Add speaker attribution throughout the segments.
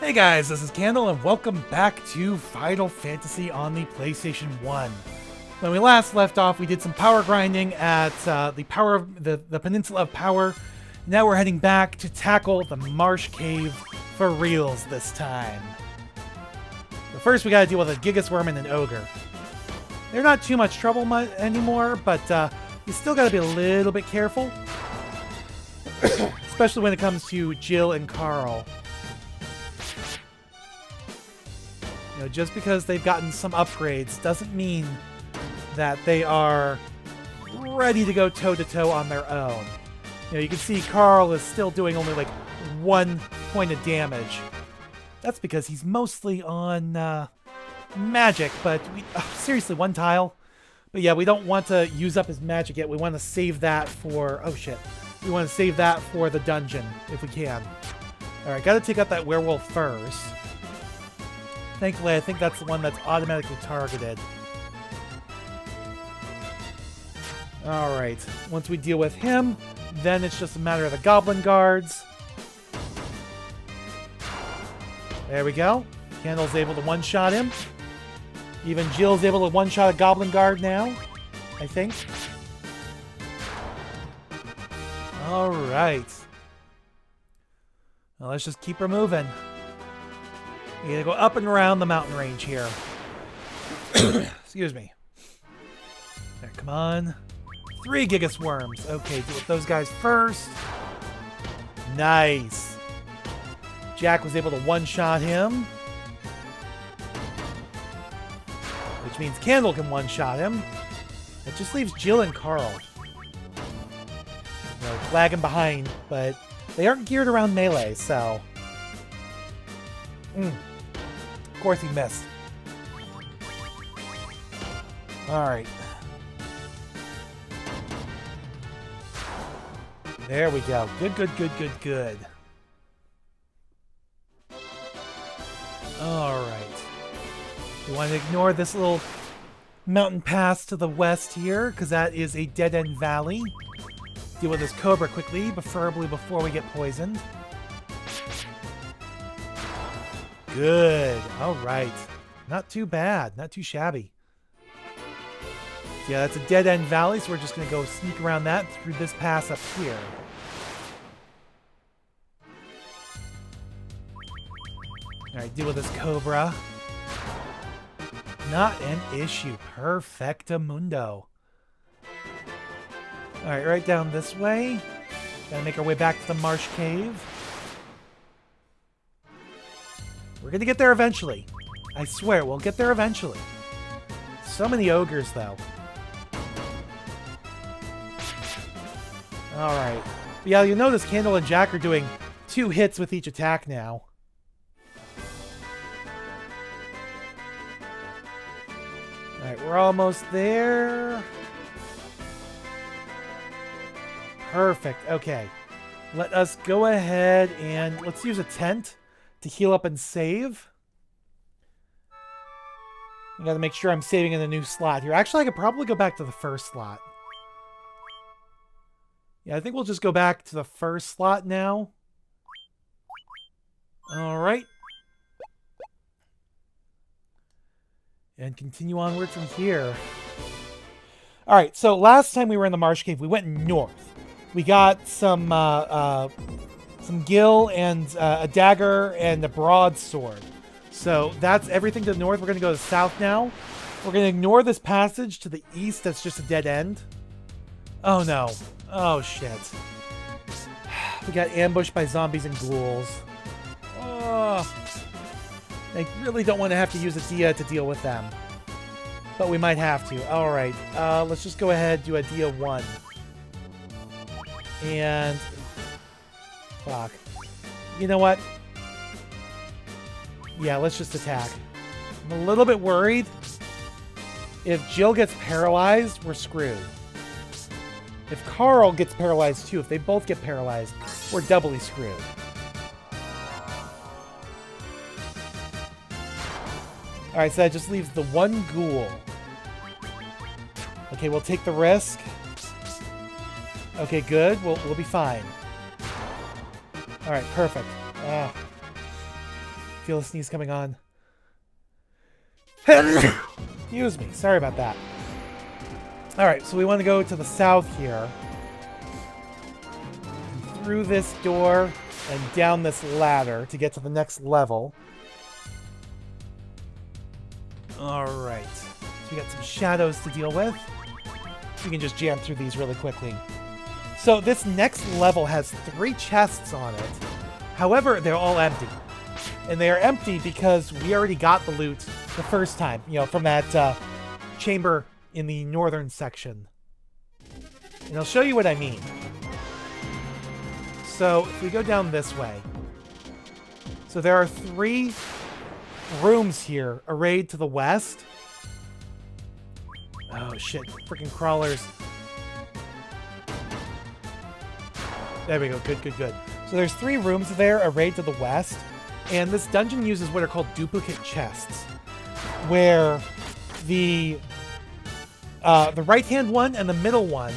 Speaker 1: Hey guys, this is Canal and welcome back to Final Fantasy on the PlayStation 1. When we last left off, we did some power grinding at the Peninsula of Power. Now we're heading back to tackle the Marsh Cave for reals this time. But first we gotta deal with a Gigas Worm and an Ogre. They're not too much trouble anymore, but you still gotta be a little bit careful. Especially when it comes to Jill and Carl. You know, just because they've gotten some upgrades doesn't mean that they are ready to go toe-to-toe on their own. You know, you can see Carl is still doing only like 1 point of damage. That's because he's mostly on magic, but seriously, 1 tile. But yeah, we don't want to use up his magic yet. We want to save that for... Oh shit. We want to save that for the dungeon, if we can. Alright, gotta take out that werewolf first. Thankfully, I think that's the one that's automatically targeted. Alright, once we deal with him, then it's just a matter of the goblin guards. There we go. Candle's able to one-shot him. Even Jill's able to one-shot a goblin guard now, I think. Alright. Well, let's just keep her moving. We gotta go up and around the mountain range here. Excuse me. There, come on. 3 Gigas Worms. Okay, deal with those guys first. Nice. Jack was able to one-shot him. Which means Candle can one-shot him. It just leaves Jill and Carl. You know, lagging behind, but they aren't geared around melee, so... Of course he missed. Alright. There we go. Good, good, good, good, good. Alright. We want to ignore this little mountain pass to the west here, because that is a dead-end valley. Deal with this cobra quickly, preferably before we get poisoned. Good. Alright. Not too bad. Not too shabby. Yeah, that's a dead-end valley, so we're just going to go sneak around that through this pass up here. Alright, deal with this cobra. Not an issue. Perfectamundo. Alright, right down this way. Gotta make our way back to the Marsh Cave. We're gonna get there eventually. I swear, we'll get there eventually. So many ogres, though. Alright. Yeah, you notice Candle and Jack are doing 2 hits with each attack now. Alright, we're almost there. Perfect. Okay. Let us go ahead and let's use a tent to heal up and save. I gotta make sure I'm saving in the new slot here. Actually, I could probably go back to the first slot. Yeah, I think we'll just go back to the first slot now. Alright. And continue onward from here. Alright, so last time we were in the Marsh Cave, we went north. We got some gil and a dagger and a broadsword. So that's everything to the north. We're going to go to the south now. We're going to ignore this passage to the east. That's just a dead end. Oh no. Oh shit. We got ambushed by zombies and ghouls. Oh. I really don't want to have to use a Dia to deal with them. But we might have to. Alright. Let's just go ahead and do a Dia 1. And... Fuck. You know what? Yeah, let's just attack. I'm a little bit worried. If Jill gets paralyzed, we're screwed. If Carl gets paralyzed too, if they both get paralyzed, we're doubly screwed. Alright, so that just leaves the 1 ghoul. Okay, we'll take the risk. Okay, good. We'll be fine. Alright, perfect. feel a sneeze coming on. Excuse me. Sorry about that. Alright, so we want to go to the south here. And through this door and down this ladder to get to the next level. Alright. So we got some shadows to deal with. We can just jam through these really quickly. So this next level has 3 chests on it. However, they're all empty. And they are empty because we already got the loot the first time, you know, from that chamber in the northern section. And I'll show you what I mean. So if we go down this way. So there are 3 rooms here arrayed to the west. Oh shit, freaking crawlers. There we go, good. So there's 3 rooms there arrayed to the west. And this dungeon uses what are called duplicate chests. Where the right-hand one and the middle one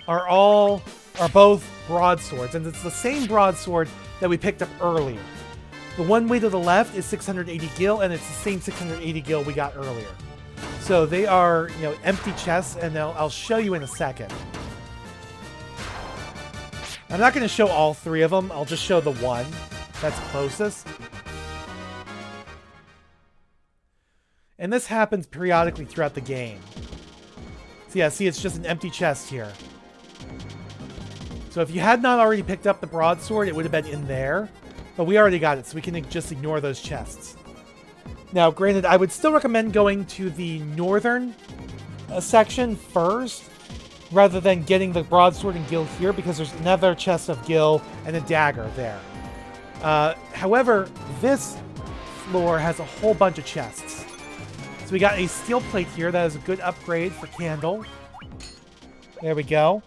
Speaker 1: are both broadswords, and it's the same broadsword that we picked up earlier. The one way to the left is 680 gil, and it's the same 680 gil we got earlier. So they are, you know, empty chests, and I'll show you in a second. I'm not going to show all 3 of them. I'll just show the one that's closest. And this happens periodically throughout the game. So yeah, see, it's just an empty chest here. So if you had not already picked up the broadsword, it would have been in there. But we already got it, so we can just ignore those chests. Now, granted, I would still recommend going to the northern section first, rather than getting the broadsword and gil here, because there's another chest of gil and a dagger there. However, this floor has a whole bunch of chests. So we got a steel plate here. That is a good upgrade for Candle. There we go.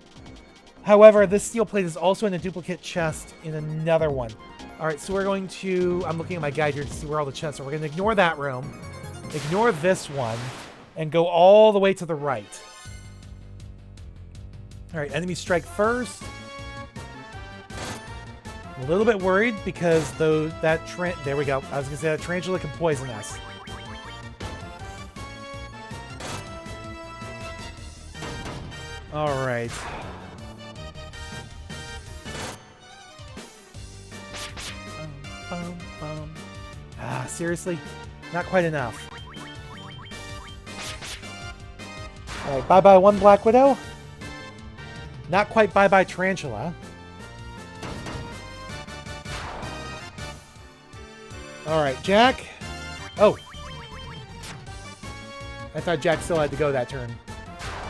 Speaker 1: However, this steel plate is also in a duplicate chest in another one. Alright, so we're going to... I'm looking at my guide here to see where all the chests are. We're going to ignore that room, ignore this one, and go all the way to the right. Alright, enemy strike first. I'm a little bit worried because there we go. I was going to say that tarantula can poison us. Alright. Seriously? Not quite enough. Alright, bye-bye one Black Widow. Not quite bye-bye Tarantula. Alright, Jack. Oh. I thought Jack still had to go that turn.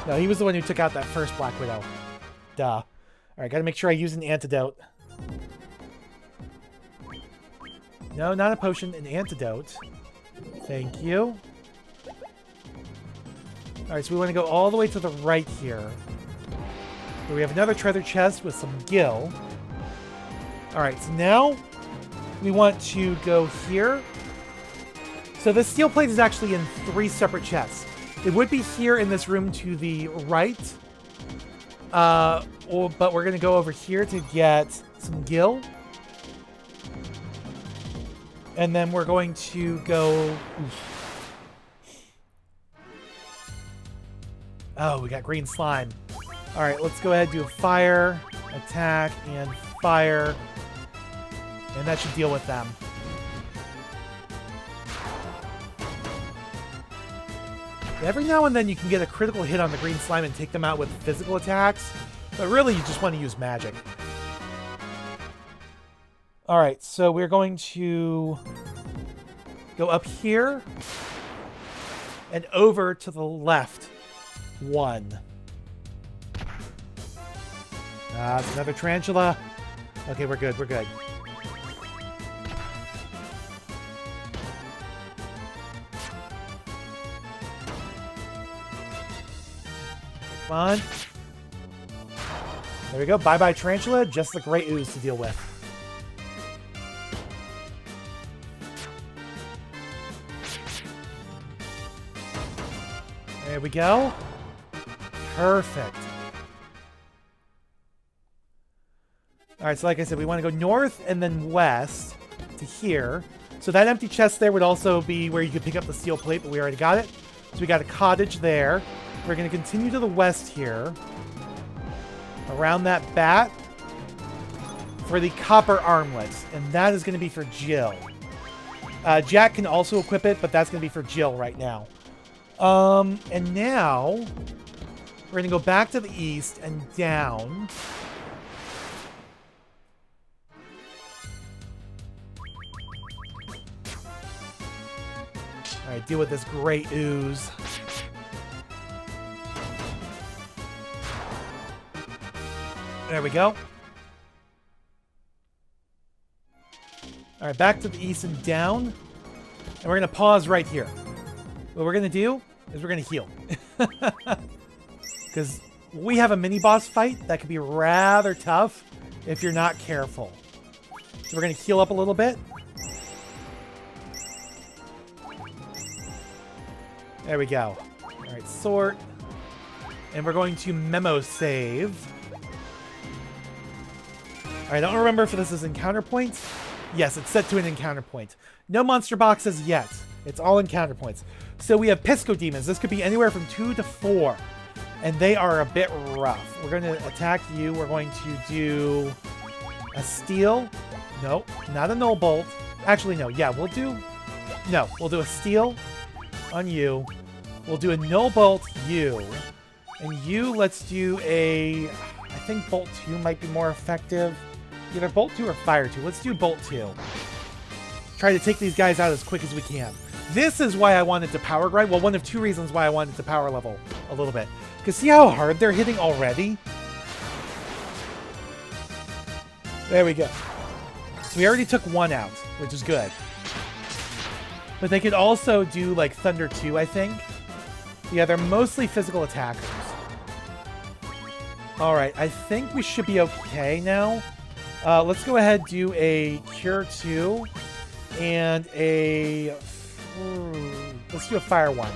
Speaker 1: No, he was the one who took out that first Black Widow. Duh. Alright, gotta make sure I use an antidote. No, not a potion, an antidote. Thank you. Alright, so we want to go all the way to the right here. Where we have another treasure chest with some gil. Alright, so now we want to go here. So this steel plate is actually in 3 separate chests. It would be here in this room to the right. But we're going to go over here to get some gil. And then we're going to go... Oof. Oh, we got green slime. Alright, let's go ahead and do a fire, attack, and fire. And that should deal with them. Every now and then you can get a critical hit on the green slime and take them out with physical attacks. But really, you just want to use magic. Alright, so we're going to go up here and over to the left. 1. It's another tarantula. Okay, we're good, we're good. Come on. There we go. Bye-bye tarantula. Just the great ooze to deal with. There we go. Perfect. Alright, so like I said, we want to go north and then west to here. So that empty chest there would also be where you could pick up the steel plate, but we already got it. So we got a cottage there. We're going to continue to the west here. Around that bat. For the copper armlet. And that is going to be for Jill. Jack can also equip it, but that's going to be for Jill right now. And now... we're going to go back to the east and down. Alright, deal with this great ooze. There we go. Alright, back to the east and down. And we're going to pause right here. What we're going to do is we're going to heal. Because we have a mini-boss fight that could be rather tough if you're not careful. So we're going to heal up a little bit. There we go. Alright, sort. And we're going to memo save. Alright, I don't remember if this is encounter points. Yes, it's set to an encounter point. No monster boxes yet. It's all encounter points. So we have Pisco Demons. This could be anywhere from 2 to 4. And they are a bit rough. We're going to attack you. We're going to do a steel. No, not a null bolt. Actually, no. Yeah, we'll do... no, we'll do a steel on you. We'll do a null bolt you. And you, let's do a... I think bolt 2 might be more effective. Either bolt 2 or fire 2. Let's do bolt 2. Try to take these guys out as quick as we can. This is why I wanted to power grind. Well, one of 2 reasons why I wanted to power level a little bit. Because see how hard they're hitting already? There we go. So we already took 1 out, which is good. But they could also do, like, Thunder 2, I think. Yeah, they're mostly physical attackers. Alright, I think we should be okay now. Let's go ahead and do a Cure 2 and a... let's do a Fire 1.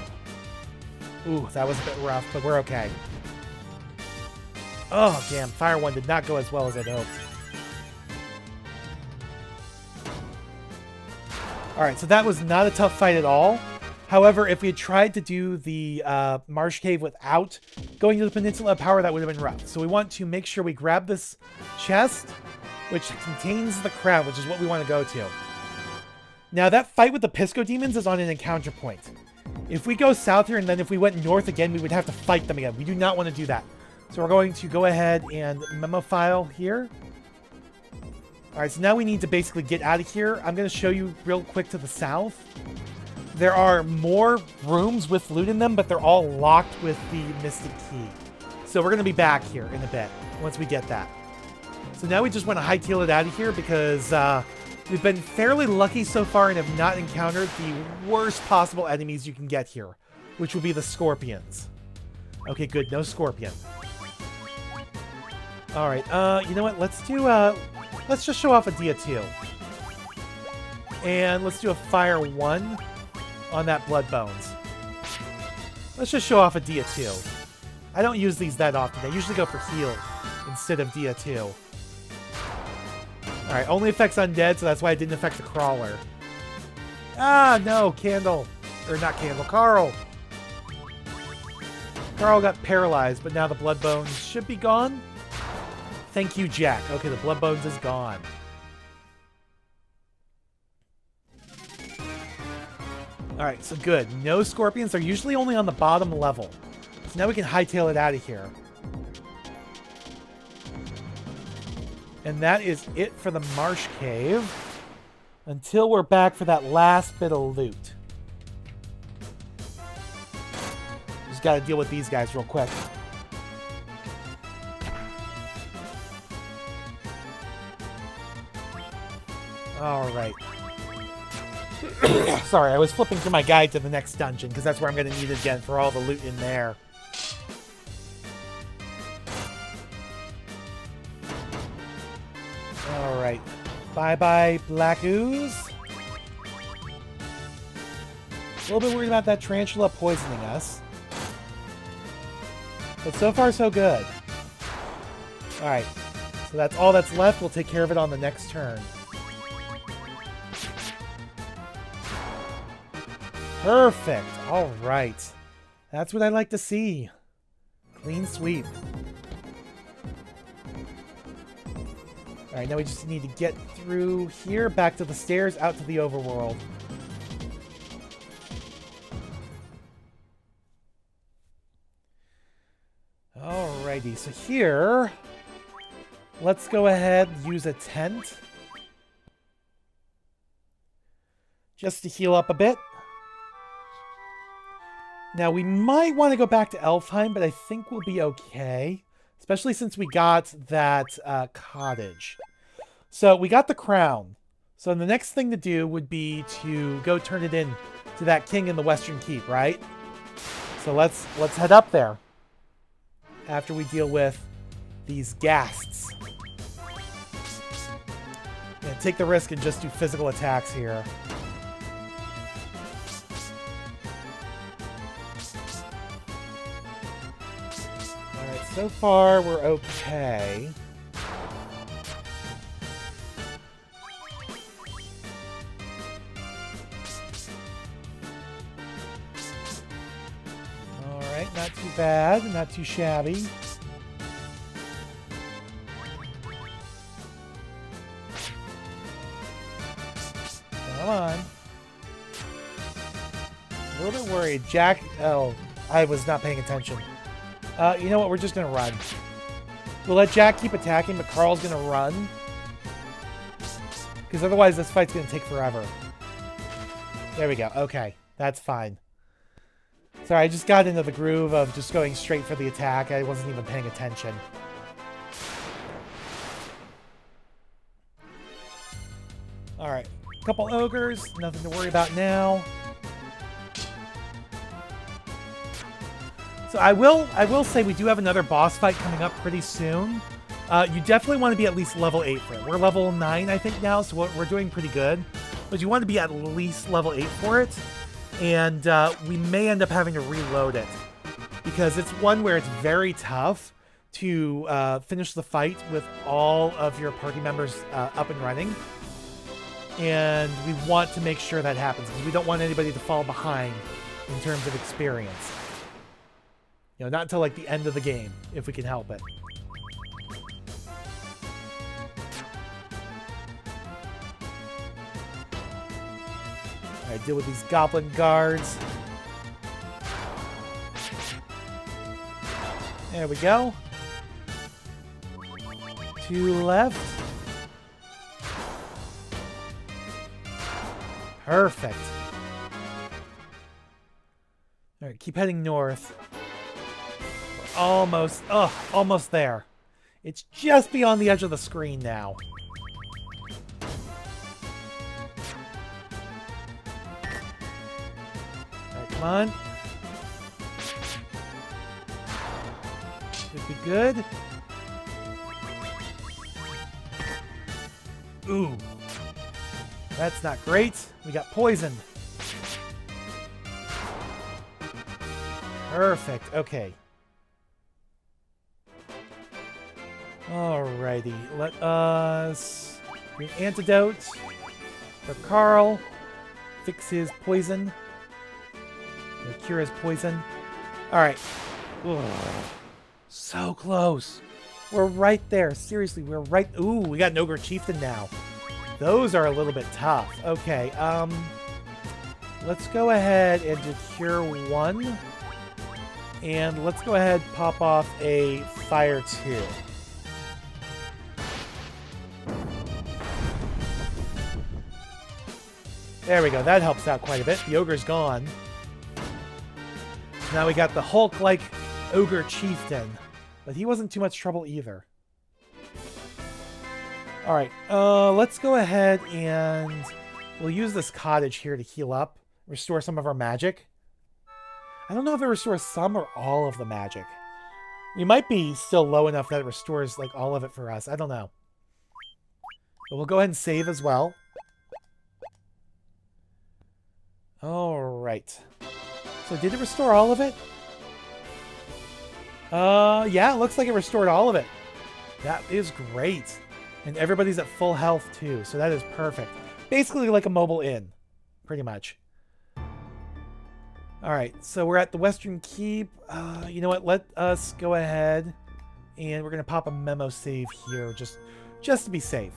Speaker 1: Ooh, that was a bit rough, but we're okay. Oh, damn. Fire 1 did not go as well as I'd hoped. Alright, so that was not a tough fight at all. However, if we had tried to do the Marsh Cave without going to the Peninsula of Power, that would have been rough. So we want to make sure we grab this chest, which contains the crown, which is what we want to go to. Now, that fight with the Pisco Demons is on an encounter point. If we go south here, and then if we went north again, we would have to fight them again. We do not want to do that. So we're going to go ahead and memo file here. Alright, so now we need to basically get out of here. I'm going to show you real quick to the south. There are more rooms with loot in them, but they're all locked with the Mystic Key. So we're going to be back here in a bit, once we get that. So now we just want to hightail it out of here, because we've been fairly lucky so far and have not encountered the worst possible enemies you can get here, which would be the scorpions. Okay, good. No scorpion. Alright, you know what? Let's do, let's just show off a Dia 2. And let's do a Fire 1 on that Blood Bones. Let's just show off a Dia 2. I don't use these that often. I usually go for heal instead of Dia 2. Alright, only affects undead, so that's why it didn't affect the crawler. Ah, no, Candle. Or not Candle, Carl. Carl got paralyzed, but now the Blood Bones should be gone. Thank you, Jack. Okay, the Blood Bones is gone. Alright, so good. No scorpions. They're usually only on the bottom level. So now we can hightail it out of here. And that is it for the Marsh Cave. Until we're back for that last bit of loot. Just gotta deal with these guys real quick. Alright. Sorry, I was flipping through my guide to the next dungeon, because that's where I'm going to need it again for all the loot in there. Alright. Bye-bye, Black Ooze. A little bit worried about that tarantula poisoning us. But so far, so good. Alright. So that's all that's left. We'll take care of it on the next turn. Perfect. All right. That's what I like to see. Clean sweep. All right, now we just need to get through here, back to the stairs, out to the overworld. Alrighty, so here, let's go ahead and use a tent. Just to heal up a bit. Now, we might want to go back to Elfheim, but I think we'll be okay. Especially since we got that cottage. So, we got the crown. So, the next thing to do would be to go turn it in to that king in the Western Keep, right? So, let's head up there. After we deal with these ghasts. Yeah, take the risk and just do physical attacks here. Alright, so far we're okay. Alright, not too bad, not too shabby. Come on. A little bit worried. Jack... Oh, I was not paying attention. You know what? We're just going to run. We'll let Jack keep attacking, but Carl's going to run. Because otherwise this fight's going to take forever. There we go. Okay. That's fine. Sorry, I just got into the groove of just going straight for the attack. I wasn't even paying attention. Alright. A couple ogres. Nothing to worry about now. So I will say we do have another boss fight coming up pretty soon. You definitely want to be at least level 8 for it. We're level 9, I think, now, so we're doing pretty good. But you want to be at least level 8 for it. And we may end up having to reload it. Because it's one where it's very tough to finish the fight with all of your party members up and running. And we want to make sure that happens, because we don't want anybody to fall behind in terms of experience. You know, not until like the end of the game, if we can help it. Alright, deal with these goblin guards. There we go. 2 left. Perfect. Alright, keep heading north. Almost there. It's just beyond the edge of the screen now. Alright, come on. Should be good. Ooh. That's not great. We got poisoned. Perfect. Okay. Alrighty, let us do an antidote for Carl. Fix his poison. Cure his poison. Alright. So close. We're right there. Seriously, we're right... Ooh, we got an Ogre Chieftain now. Those are a little bit tough. Okay, let's go ahead and do Cure 1. And let's go ahead and pop off a Fire 2. There we go. That helps out quite a bit. The ogre's gone. Now we got the Hulk-like Ogre Chieftain. But he wasn't too much trouble either. Alright, let's go ahead and we'll use this cottage here to heal up. Restore some of our magic. I don't know if it restores some or all of the magic. We might be still low enough that it restores like all of it for us. I don't know. But we'll go ahead and save as well. Alright. So did it restore all of it? Yeah, it looks like it restored all of it. That is great. And everybody's at full health too, so that is perfect. Basically like a mobile inn, pretty much. Alright, so we're at the Western Keep. You know what? Let us go ahead and we're going to pop a memo save here just to be safe.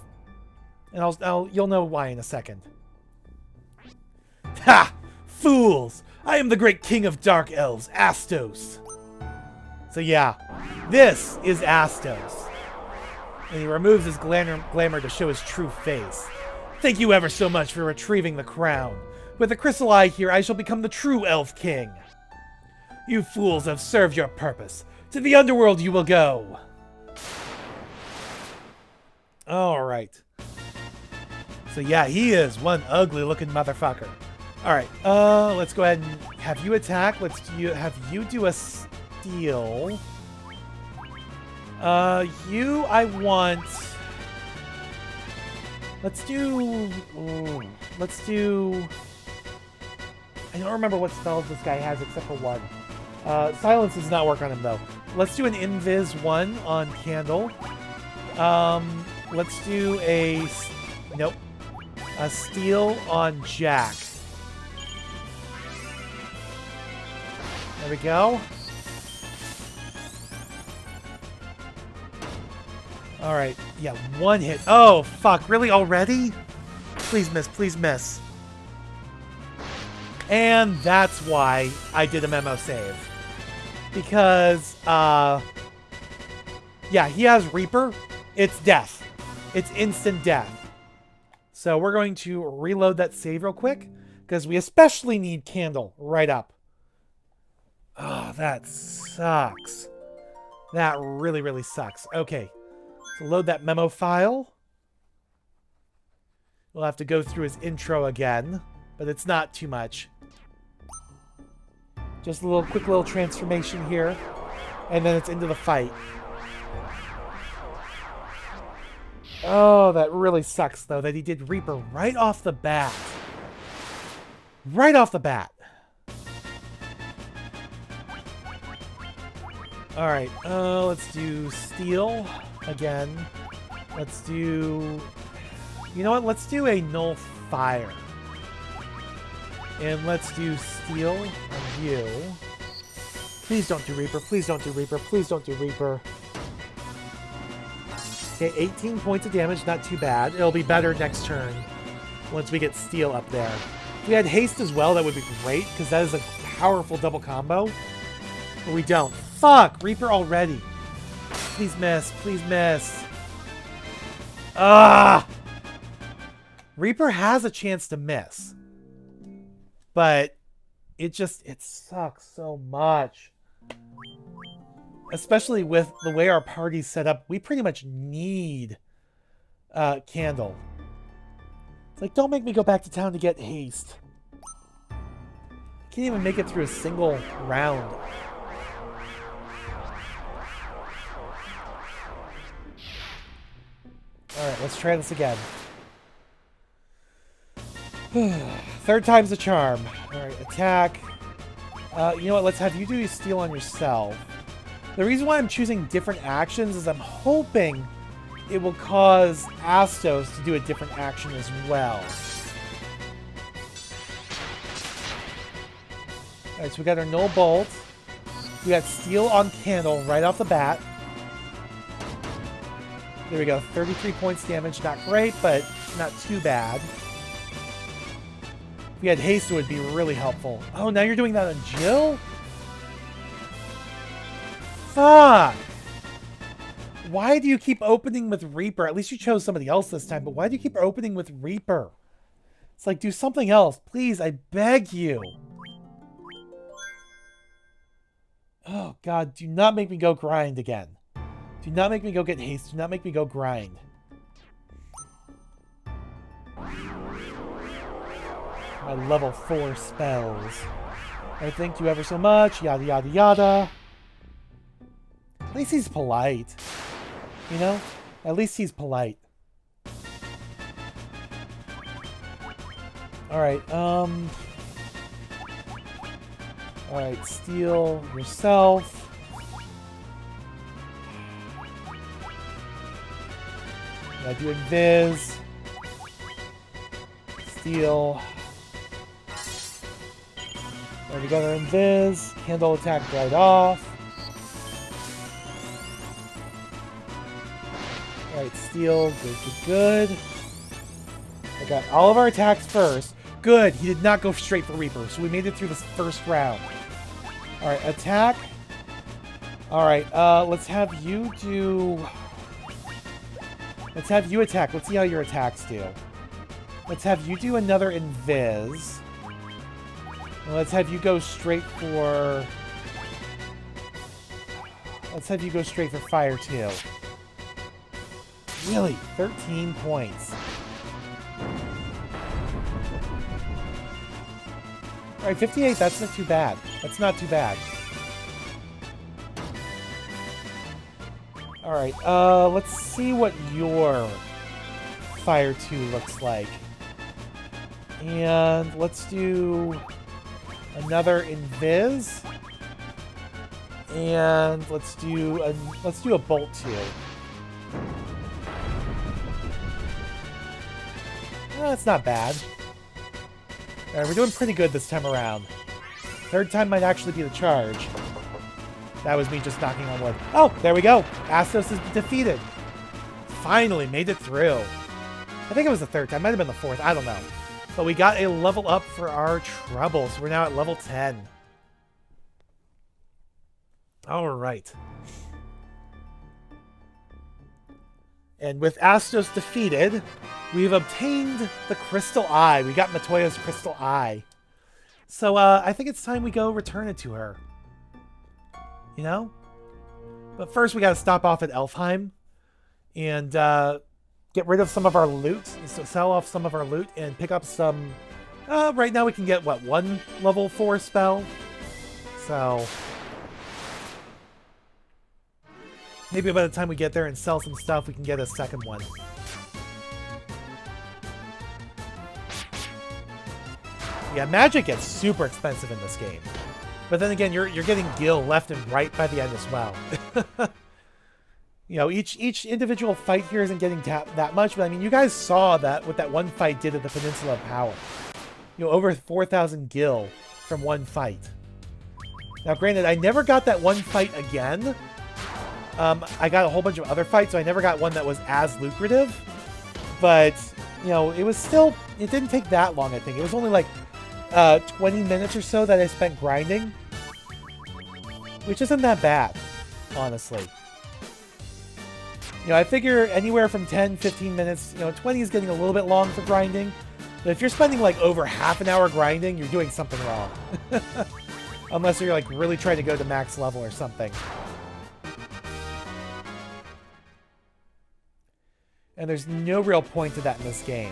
Speaker 1: And you'll know why in a second. Ha! Fools! I am the great king of dark elves, Astos. So yeah, this is Astos. And he removes his glamour to show his true face. Thank you ever so much for retrieving the crown. With the crystal eye here, I shall become the true elf king. You fools have served your purpose. To the underworld you will go. Alright. So yeah, he is one ugly looking motherfucker. Alright, let's go ahead and have you attack. Have you do a steal. I want... Let's do... I don't remember what spells this guy has except for one. Silence does not work on him, though. Let's do an Invis 1 on Candle. Let's do a... Nope. A Steal on Jack. There we go. Alright, yeah, one hit. Oh, fuck, really already? Please miss, please miss. And that's why I did a memo save. Because, yeah, he has Reaper. It's death. It's instant death. So we're going to reload that save real quick, because we especially need Candle right up. Oh, that sucks. That really, really sucks. Okay. So load that memo file. We'll have to go through his intro again, but it's not too much. Just a quick little transformation here, and then it's into the fight. Oh, that really sucks, though, that he did Reaper right off the bat. Right off the bat. Alright, let's do Steel again. Let's do... You know what? Let's do a Null Fire. And let's do Steel on you. Please don't do Reaper. Please don't do Reaper. Please don't do Reaper. Okay, 18 points of damage. Not too bad. It'll be better next turn once we get Steel up there. If we had Haste as well, that would be great, because that is a powerful double combo. But we don't. Fuck! Reaper already. Please miss. Please miss. Ah! Reaper has a chance to miss. But it sucks so much. Especially with the way our party's set up, we pretty much need Candle. It's like, don't make me go back to town to get Haste. Can't even make it through a single round. Alright, let's try this again. Third time's a charm. Alright, attack. You know what, let's have you do Steal on yourself. The reason why I'm choosing different actions is I'm hoping it will cause Astos to do a different action as well. Alright, so we got our Null Bolt. We got Steal on Candle right off the bat. There we go, 33 points damage. Not great, but not too bad. If we had Haste, it would be really helpful. Oh, now you're doing that on Jill? Fuck! Why do you keep opening with Reaper? At least you chose somebody else this time, but why do you keep opening with Reaper? It's like, do something else. Please, I beg you. Oh, God, do not make me go grind again. Do not make me go get Haste. Do not make me go grind. My level 4 spells. I thank you ever so much. Yada, yada, yada. At least he's polite. You know? At least he's polite. Alright, Alright, Steal yourself. Yeah, do Invis. Steal. Alright, we got our invis. Candle attack right off. Alright, steal. Good, good, good. I got all of our attacks first. Good, he did not go straight for Reaper, so we made it through this first round. Alright, attack. Alright, let's have you do... Let's have you attack. Let's see how your attacks do. Let's have you do another invis. And let's have you go straight for... Let's have you go straight for fire too. Really? 13 points. Alright, 58, that's not too bad. That's not too bad. Alright, let's see what your Fire 2 looks like. And let's do another Invis. And let's do a Bolt 2. That's not bad. Alright, we're doing pretty good this time around. Third time might actually be the charge. That was me just knocking on wood. Oh, there we go. Astos is defeated. Finally made it through. I think it was the third time. Might have been the fourth. I don't know. But we got a level up for our trouble. So we're now at level 10. All right. And with Astos defeated, we've obtained the Crystal Eye. We got Matoya's Crystal Eye. So I think it's time we go return it to her. You know? But first we gotta stop off at Elfheim and get rid of some of our loot. So sell off some of our loot and pick up some... right now we can get, what, one level 4 spell? So... maybe by the time we get there and sell some stuff, we can get a second one. Yeah, magic gets super expensive in this game. But then again, you're getting gil left and right by the end as well. You know, each individual fight here isn't getting that much, but I mean, you guys saw that what that one fight did at the Peninsula of Power. You know, over 4,000 gil from one fight. Now, granted, I never got that one fight again. I got a whole bunch of other fights, so I never got one that was as lucrative. But, you know, it was still... it didn't take that long, I think. It was only like 20 minutes or so that I spent grinding. Which isn't that bad, honestly. You know, I figure anywhere from 10, 15 minutes, you know, 20 is getting a little bit long for grinding. But if you're spending like over half an hour grinding, you're doing something wrong. Unless you're like really trying to go to max level or something. And there's no real point to that in this game.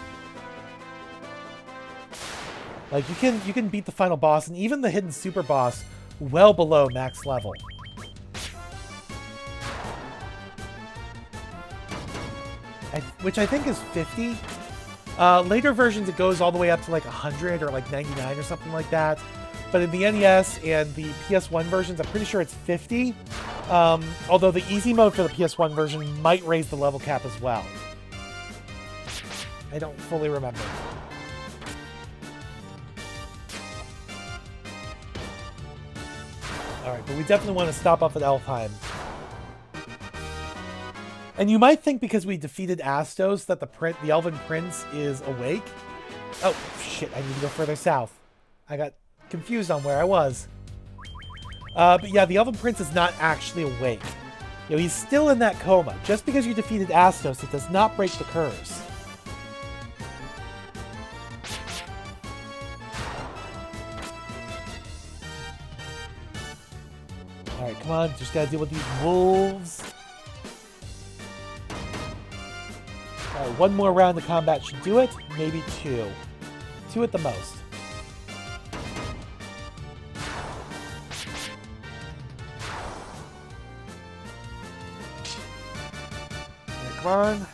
Speaker 1: Like, you can beat the final boss and even the hidden super boss well below max level. Which I think is 50. Later versions, it goes all the way up to like 100 or like 99 or something like that. But in the NES and the PS1 versions, I'm pretty sure it's 50. Although the easy mode for the PS1 version might raise the level cap as well. I don't fully remember. Alright, but we definitely want to stop off at Elfheim. And you might think because we defeated Astos that the Elven Prince is awake. Oh, shit, I need to go further south. I got confused on where I was. But yeah, the Elven Prince is not actually awake. You know, he's still in that coma. Just because you defeated Astos, it does not break the curse. Alright, come on. Just gotta deal with these wolves. Alright, one more round of combat should do it. Maybe two. Two at the most. Alright, come on.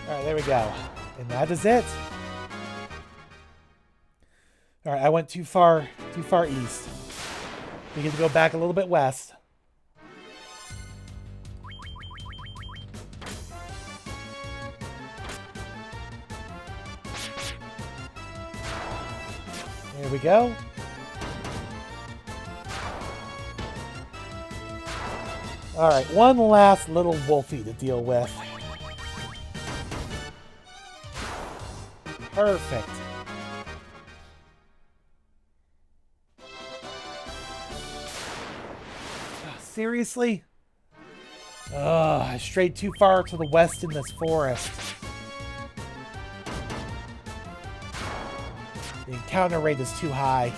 Speaker 1: Alright, there we go. And that is it. Alright, I went too far east. We get to go back a little bit west. Here we go. Alright, one last little wolfie to deal with. Perfect. Seriously? Ugh, I strayed too far to the west in this forest. The encounter rate is too high.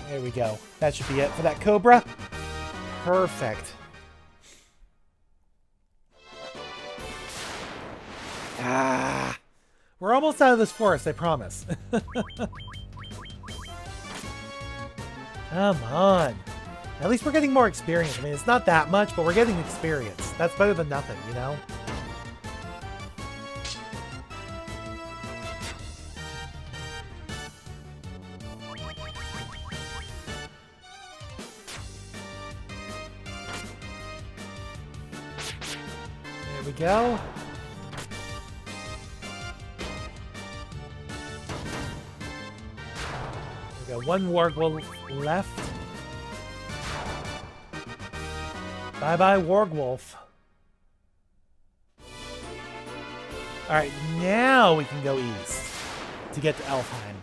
Speaker 1: There we go. That should be it for that Cobra. Perfect. Ah. We're almost out of this forest, I promise. Come on. At least we're getting more experience. I mean, it's not that much, but we're getting experience. That's better than nothing, you know? There we go. We got one Wargwolf left. Bye-bye, Wargwolf. Alright, now we can go east to get to Elfheim.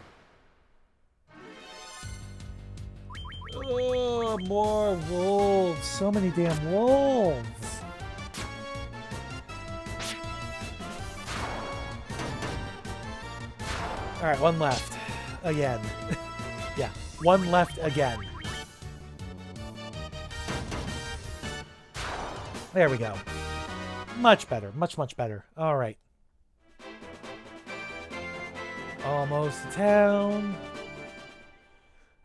Speaker 1: Oh, more wolves. So many damn wolves. Alright, one left. Again. Yeah, one left again. There we go. Much better. Much, much better. Alright. Almost to town.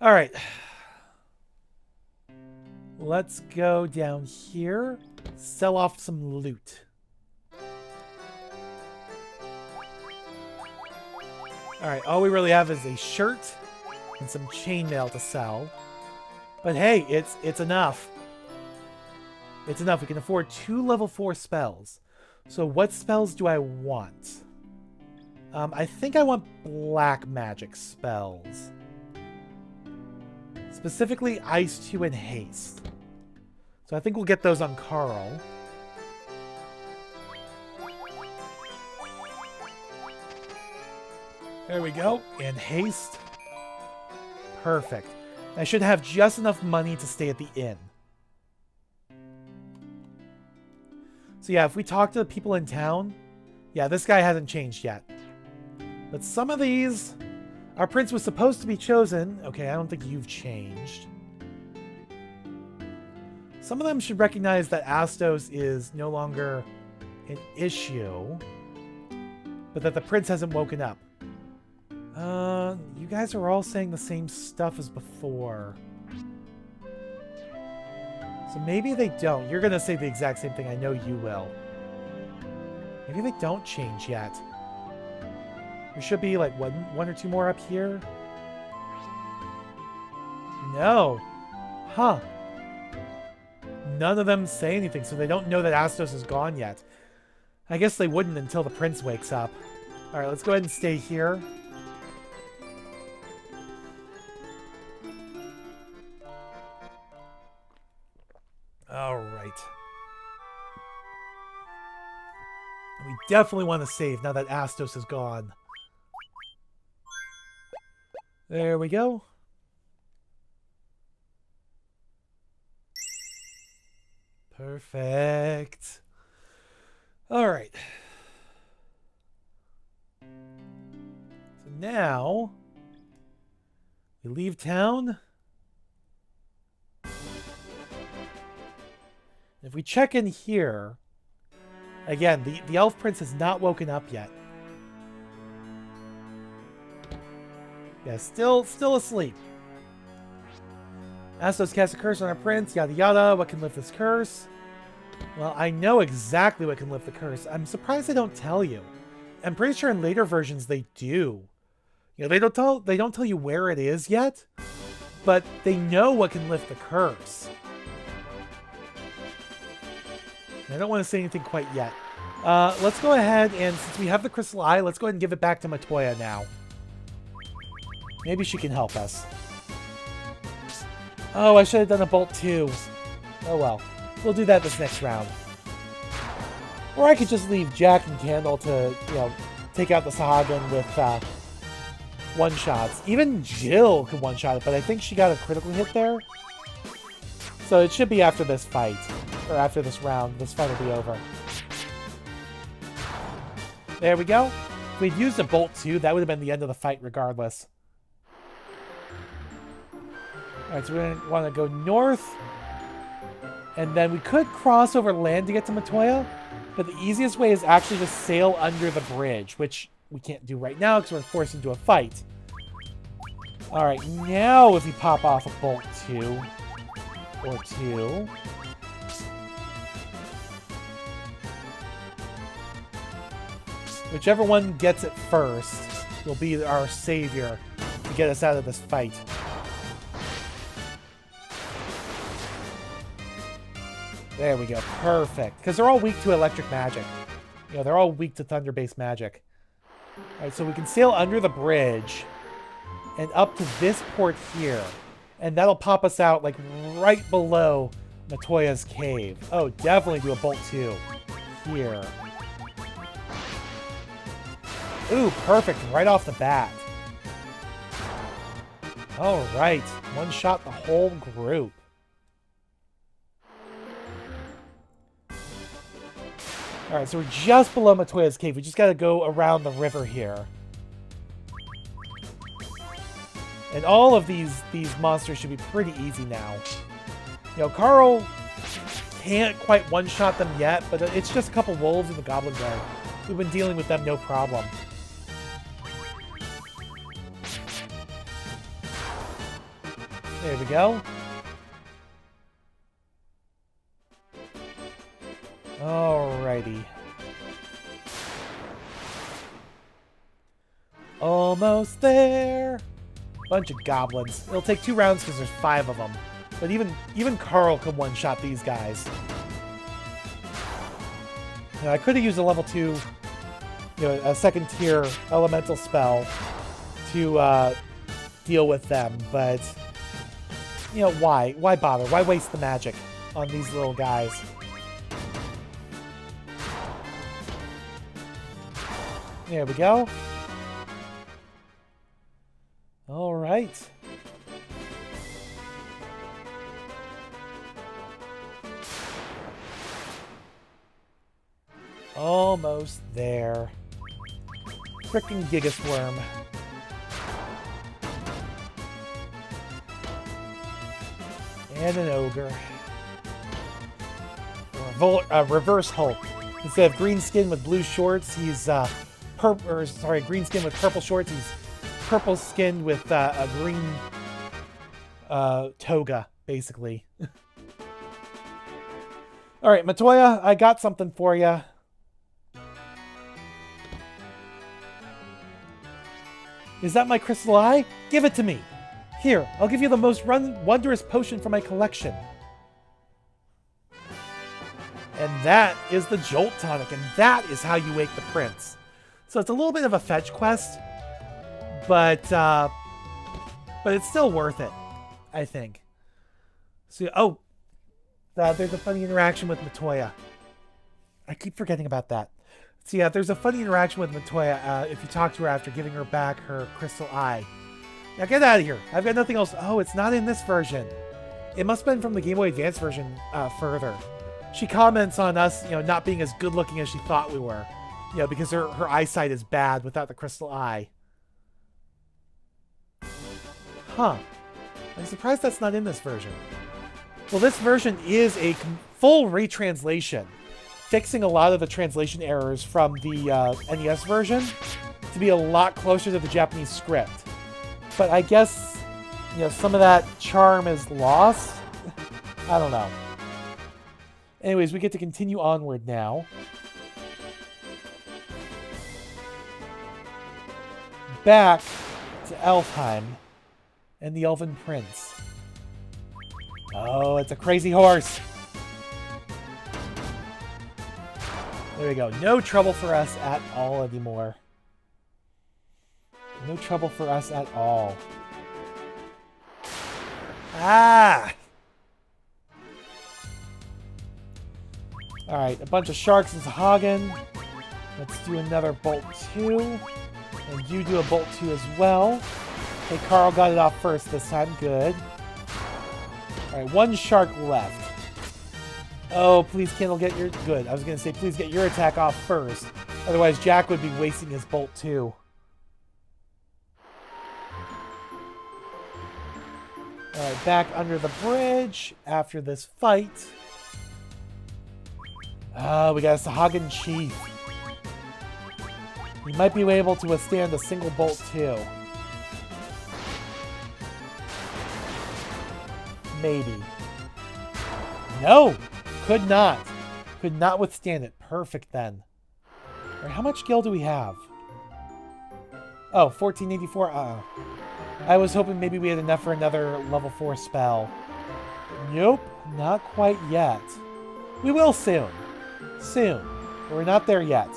Speaker 1: Alright. Let's go down here. Sell off some loot. Alright, all we really have is a shirt and some chainmail to sell. But hey, it's enough. It's enough. We can afford 2 level 4 spells. So what spells do I want? I think I want black magic spells. Specifically Ice 2 and Haste. So I think we'll get those on Carl. There we go. And Haste. Perfect. I should have just enough money to stay at the inn. So yeah, if we talk to the people in town, yeah, this guy hasn't changed yet. But some of these, our prince was supposed to be chosen. Okay, I don't think you've changed. Some of them should recognize that Astos is no longer an issue, but that the prince hasn't woken up. You guys are all saying the same stuff as before. So maybe they don't. You're going to say the exact same thing. I know you will. Maybe they don't change yet. There should be like one or two more up here. No. Huh. None of them say anything, so they don't know that Astos is gone yet. I guess they wouldn't until the prince wakes up. Alright, let's go ahead and stay here. Alright. We definitely want to save now that Astos is gone. There we go. Perfect. Alright. So now we leave town. If we check in here, again, the elf prince has not woken up yet. Yeah, still asleep. Astos cast a curse on our prince, yada yada. What can lift this curse? Well, I know exactly what can lift the curse. I'm surprised they don't tell you. I'm pretty sure in later versions they do. You know, they don't tell you where it is yet, but they know what can lift the curse. I don't want to say anything quite yet. Let's go ahead and, since we have the Crystal Eye, let's go ahead and give it back to Matoya now. Maybe she can help us. Oh, I should have done a Bolt too. Oh well. We'll do that this next round. Or I could just leave Jack and Candle to, you know, take out the Sahagin with one-shots. Even Jill could one-shot it, but I think she got a critical hit there. So it should be after this fight. Or after this round. This fight will be over. There we go. If we'd used a Bolt too, that would have been the end of the fight regardless. Alright, so we're going to want to go north. And then we could cross over land to get to Matoya. But the easiest way is actually to sail under the bridge, which we can't do right now because we're forced into a fight. Alright, now if we pop off a Bolt 2 or 2. Whichever one gets it first will be our savior to get us out of this fight. There we go. Perfect. Because they're all weak to electric magic. You know, they're all weak to thunder-based magic. Alright, so we can sail under the bridge and up to this port here. And that'll pop us out, like, right below Matoya's cave. Oh, definitely do a Bolt 2 here. Ooh, perfect. Right off the bat. Alright. One shot the whole group. Alright, so we're just below Matoya's cave. We just gotta go around the river here. And all of these monsters should be pretty easy now. You know, Carl can't quite one-shot them yet, but it's just a couple wolves in the Goblin Guard. We've been dealing with them no problem. There we go. Alrighty. Almost there. Bunch of goblins. It'll take 2 rounds because there's 5 of them. But even Carl can one-shot these guys. Now, I could have used a level 2, you know, a second tier elemental spell to deal with them, but you know, why? Why bother? Why waste the magic on these little guys? There we go. All right. Almost there. Frickin' Gigasworm. And an Ogre. Reverse Hulk. Instead of green skin with blue shorts, he's green skin with purple shorts. He's purple skin with a green toga, basically. All right, Matoya, I got something for you. Is that my crystal eye? Give it to me. Here, I'll give you the most wondrous potion from my collection. And that is the Jolt Tonic, and that is how you wake the prince. So it's a little bit of a fetch quest, but it's still worth it, I think. So, there's a funny interaction with Matoya. I keep forgetting about that. So yeah, there's a funny interaction with Matoya if you talk to her after giving her back her crystal eye. Now get out of here. I've got nothing else. Oh, it's not in this version. It must have been from the Game Boy Advance version further. She comments on us, you know, not being as good looking as she thought we were. You know, because her eyesight is bad without the crystal eye. Huh. I'm surprised that's not in this version. Well, this version is a full retranslation, fixing a lot of the translation errors from the NES version to be a lot closer to the Japanese script. But I guess, you know, some of that charm is lost. I don't know. Anyways, we get to continue onward now. Back to Elfheim and the Elven Prince. Oh, it's a crazy horse. There we go. No trouble for us at all anymore. No trouble for us at all. Ah! Alright, a bunch of sharks and Hagen. Let's do another Bolt 2. And you do a Bolt 2 as well. Okay, Carl got it off first this time. Good. Alright, one shark left. Oh, please, Kendall, get your... Good. I was going to say, please get your attack off first. Otherwise, Jack would be wasting his Bolt 2. Alright, back under the bridge after this fight. We got a Sahagin Chief. We might be able to withstand a single Bolt 2. Maybe. No! Could not. Could not withstand it. Perfect then. Alright, how much gil do we have? Oh, 1484. I was hoping maybe we had enough for another level 4 spell. Nope, not quite yet. We will soon. Soon. But we're not there yet.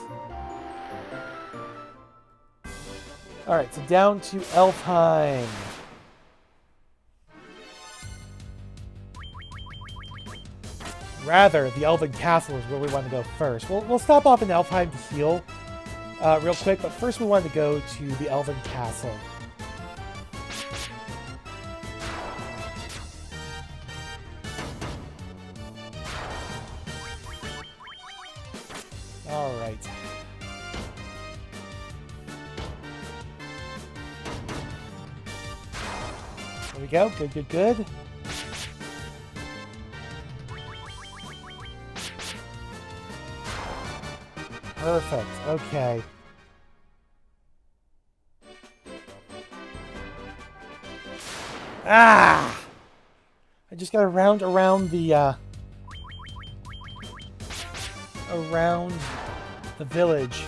Speaker 1: Alright, so down to Elfheim. Rather, the Elven Castle is where we want to go first. We'll stop off in Elfheim to heal real quick, but first we want to go to the Elven Castle. Alright. There we go. Good, good, good. Perfect. Okay. Ah! I just gotta round around the village.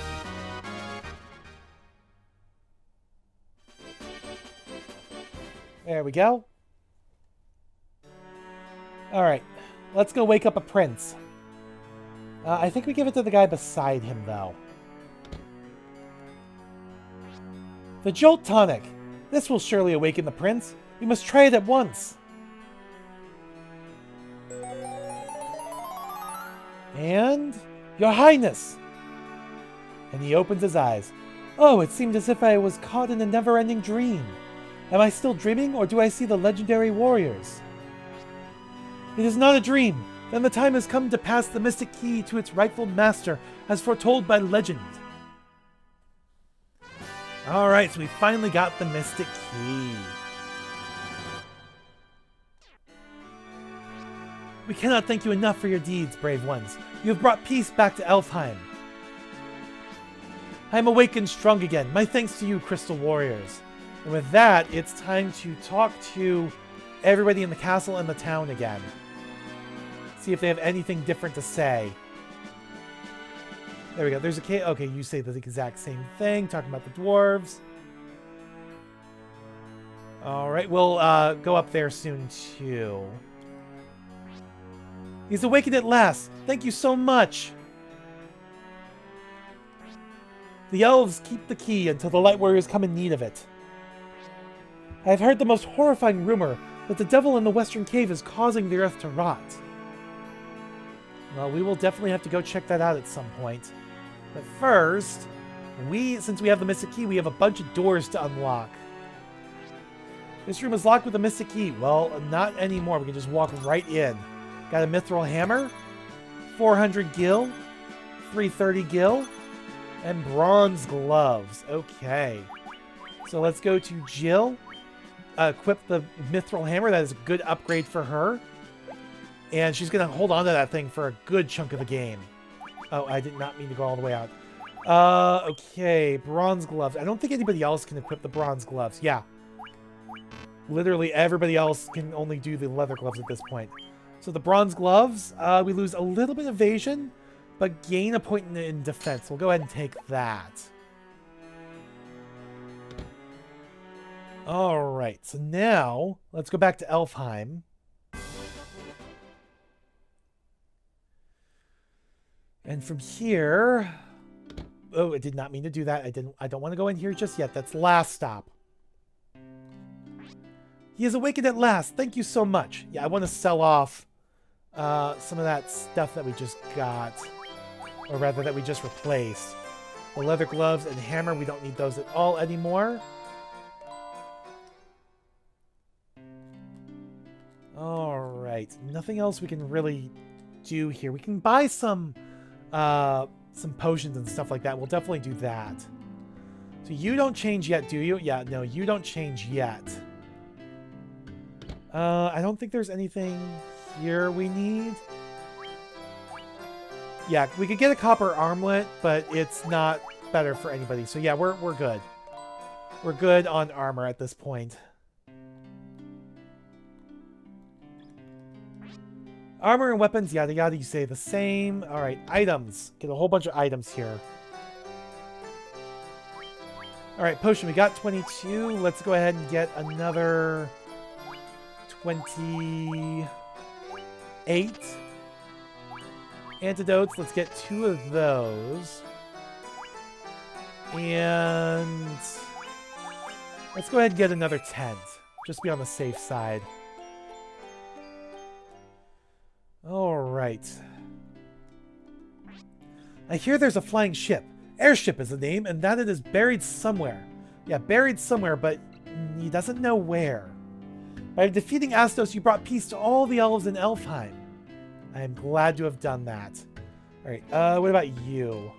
Speaker 1: There we go. Alright. Let's go wake up a prince. I think we give it to the guy beside him, though. The Jolt Tonic. This will surely awaken the prince. We must try it at once. And... Your Highness! And he opens his eyes. Oh, it seemed as if I was caught in a never-ending dream. Am I still dreaming, or do I see the legendary warriors? It is not a dream. Then the time has come to pass the mystic key to its rightful master, as foretold by legend. Alright, so we finally got the mystic key. We cannot thank you enough for your deeds, brave ones. You have brought peace back to Elfheim. I am awake and strong again. My thanks to you, Crystal Warriors. And with that, it's time to talk to everybody in the castle and the town again. See if they have anything different to say. There we go. There's a cave. Okay, you say the exact same thing. Talking about the dwarves. Alright, we'll go up there soon, too. He's awakened at last. Thank you so much. The elves keep the key until the light warriors come in need of it. I have heard the most horrifying rumor that the devil in the western cave is causing the earth to rot. Well, we will definitely have to go check that out at some point. But first, since we have the mystic key, we have a bunch of doors to unlock. This room is locked with a mystic key. Well, not anymore. We can just walk right in. Got a mithril hammer, 400 gil, 330 gil, and bronze gloves. Okay. So let's go to Jill. Equip the mithril hammer. That is a good upgrade for her. And she's going to hold on to that thing for a good chunk of the game. Oh, I did not mean to go all the way out. Okay, bronze gloves. I don't think anybody else can equip the bronze gloves. Yeah. Literally everybody else can only do the leather gloves at this point. So the bronze gloves, we lose a little bit of evasion, but gain a point in defense. We'll go ahead and take that. Alright, so now let's go back to Elfheim. And from here... Oh, I did not mean to do that. I don't want to go in here just yet. That's last stop. He is awakened at last. Thank you so much. Yeah, I want to sell off some of that stuff that we just got. Or rather, that we just replaced. The leather gloves and hammer, we don't need those at all anymore. Alright. Nothing else we can really do here. We can buy some potions and stuff like that. We'll definitely do that. So you don't change yet, do you? Yeah, no, you don't change yet. I don't think there's anything here we need. Yeah, we could get a copper armlet, but it's not better for anybody. So yeah, we're good. We're good on armor at this point. Armor and weapons, yada yada, you say the same. Alright, items. Get a whole bunch of items here. Alright, potion, we got 22. Let's go ahead and get another 28. Antidotes, let's get 2 of those. And let's go ahead and get another 10. Just be on the safe side. Alright. I hear there's a flying ship. Airship is the name, and that it is buried somewhere. Yeah, buried somewhere, but he doesn't know where. By defeating Astos, you brought peace to all the elves in Elfheim. I am glad to have done that. Alright, what about you?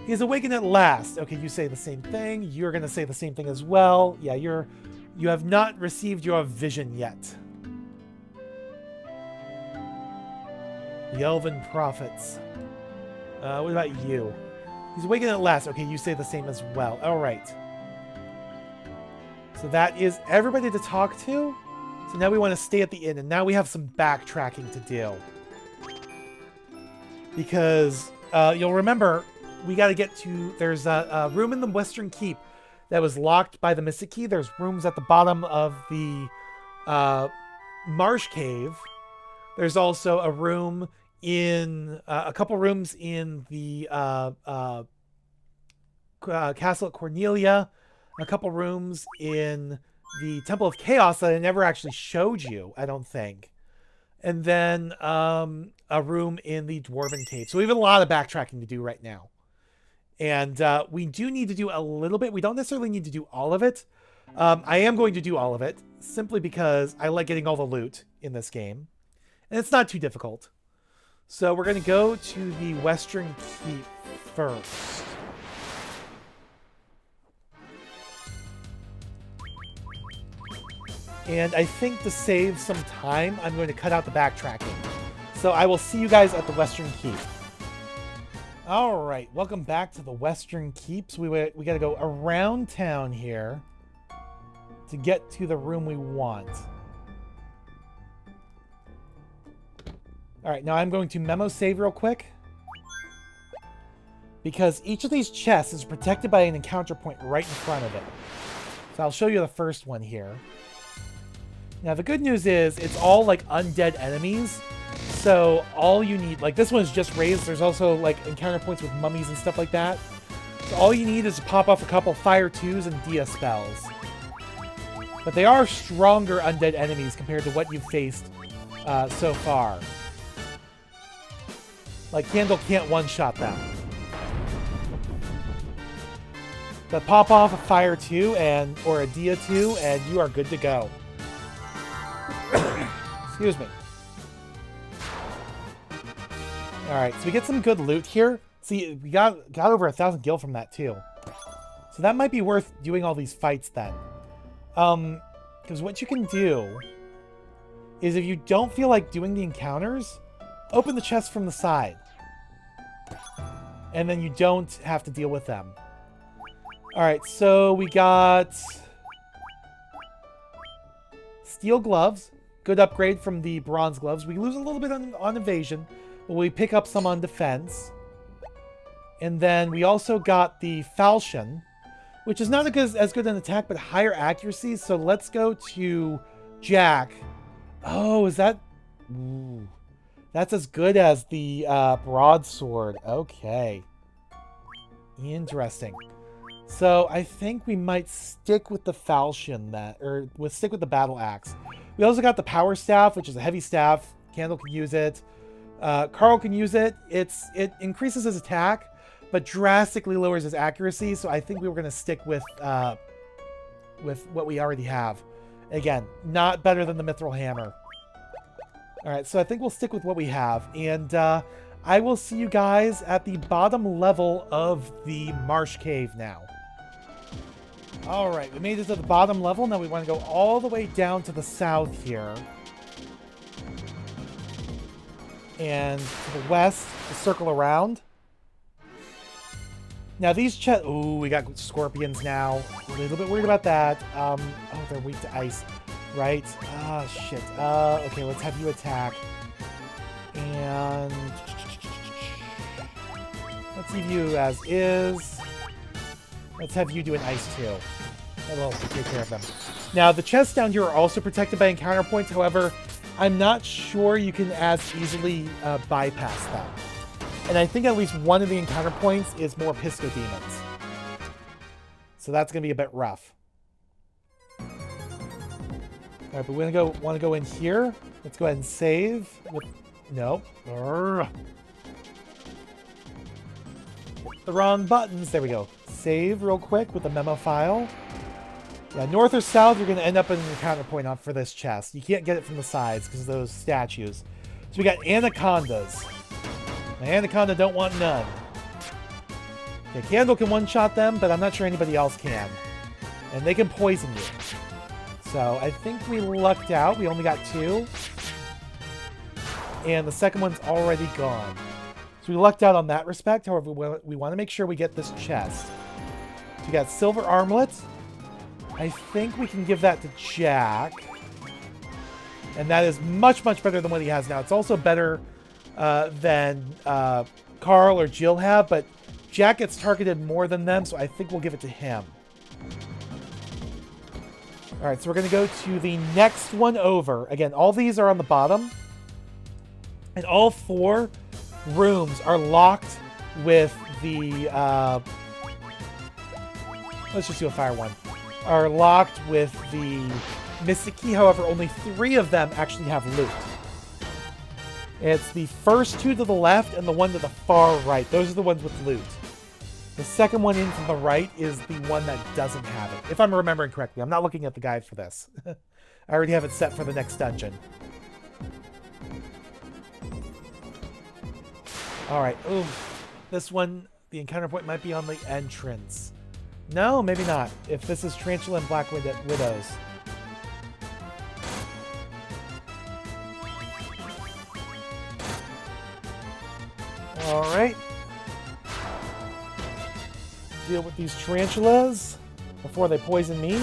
Speaker 1: He is awakened at last. Okay, you say the same thing. You're going to say the same thing as well. Yeah, you have not received your vision yet. The Elven prophets. What about you? He's awakened at last. Okay, you say the same as well. Alright. So that is everybody to talk to. So now we want to stay at the inn, and now we have some backtracking to do. Because you'll remember, we got to get to... There's a room in the Western Keep that was locked by the Mystic Key. There's rooms at the bottom of the Marsh Cave. There's also a room in... a couple rooms in the Castle at Cornelia. A couple rooms in the Temple of Chaos that I never actually showed you, I don't think. And then a room in the Dwarven Cave. So we have a lot of backtracking to do right now. And we do need to do a little bit. We don't necessarily need to do all of it. I am going to do all of it, simply because I like getting all the loot in this game. And it's not too difficult. So we're going to go to the Western Keep first. And I think to save some time, I'm going to cut out the backtracking. So I will see you guys at the Western Keep. Alright, welcome back to the Western Keep. So we got to go around town here to get to the room we want. Alright, now I'm going to memo save real quick. Because each of these chests is protected by an encounter point right in front of it. So I'll show you the first one here. Now, the good news is it's all, like, undead enemies. So all you need... Like, this one's just raised. There's also, like, encounter points with mummies and stuff like that. So all you need is to pop off a couple Fire 2s and Dia spells. But they are stronger undead enemies compared to what you've faced so far. Like, Candle can't one-shot them. But pop off a Fire 2 or a Dia 2, and you are good to go. Excuse me. Alright, so we get some good loot here. See, we got over 1,000 gil from that too. So that might be worth doing all these fights then. Because what you can do is if you don't feel like doing the encounters, open the chest from the side. And then you don't have to deal with them. Alright, so we got steel gloves. Good upgrade from the bronze gloves. We lose a little bit on evasion, but we pick up some on defense. And then we also got the falchion, which is not as good an attack, but higher accuracy. So let's go to Jack. Oh, is that... Ooh. That's as good as the broadsword. Okay. Interesting. So I think we might stick with the falchion or we'll stick with the battle axe. We also got the power staff, which is a heavy staff. Candle can use it. Carl can use it. It increases his attack, but drastically lowers his accuracy. So I think we were going to stick with what we already have. Again, not better than the mithril hammer. All right, so I think we'll stick with what we have, and I will see you guys at the bottom level of the Marsh Cave now. All right, we made it to the bottom level. Now we want to go all the way down to the south here. And to the west, to circle around. Now these chests... Ooh, we got scorpions now. A little bit worried about that. Oh, they're weak to ice. Right? Ah, shit. Okay, let's have you attack. And... let's leave you as is. Let's have you do an ice too. That'll take care of them. Now, the chests down here are also protected by encounter points. However, I'm not sure you can as easily bypass them. And I think at least one of the encounter points is more Pisco Demons. So that's going to be a bit rough. Alright, but we're going to want to go in here. Let's go ahead and save. No. The wrong buttons. There we go. Save real quick with the memo file. Yeah, north or south, you're going to end up in an encounter point for this chest. You can't get it from the sides because of those statues. So we got anacondas. My anaconda don't want none. Okay, Candle can one-shot them, but I'm not sure anybody else can. And they can poison you. So I think we lucked out. We only got 2. And the second one's already gone. So we lucked out on that respect. However, we want to make sure we get this chest. So we got silver armlet. I think we can give that to Jack. And that is much, much better than what he has now. It's also better than Carl or Jill have, but Jack gets targeted more than them, so I think we'll give it to him. Alright, so we're going to go to the next one over. Again, all these are on the bottom. And all 4 rooms are locked with the... let's just do a fire one. Are locked with the Mystic Key. However, only 3 of them actually have loot. It's the first 2 to the left and the one to the far right. Those are the ones with loot. The second one in from the right is the one that doesn't have it. If I'm remembering correctly. I'm not looking at the guide for this. I already have it set for the next dungeon. Alright. Ooh. This one, the encounter point might be on the entrance. No, maybe not. If this is Tarantula and Black Widows. Alright. Deal with these tarantulas before they poison me.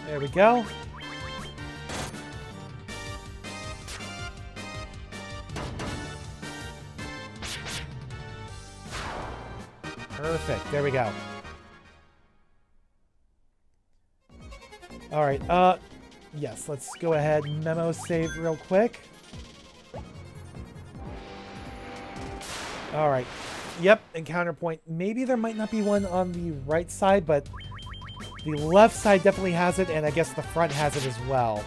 Speaker 1: There we go. Perfect. There we go. All right. Yes, let's go ahead and memo save real quick. All right. Yep, encounter point. Maybe there might not be one on the right side, but the left side definitely has it, and I guess the front has it as well.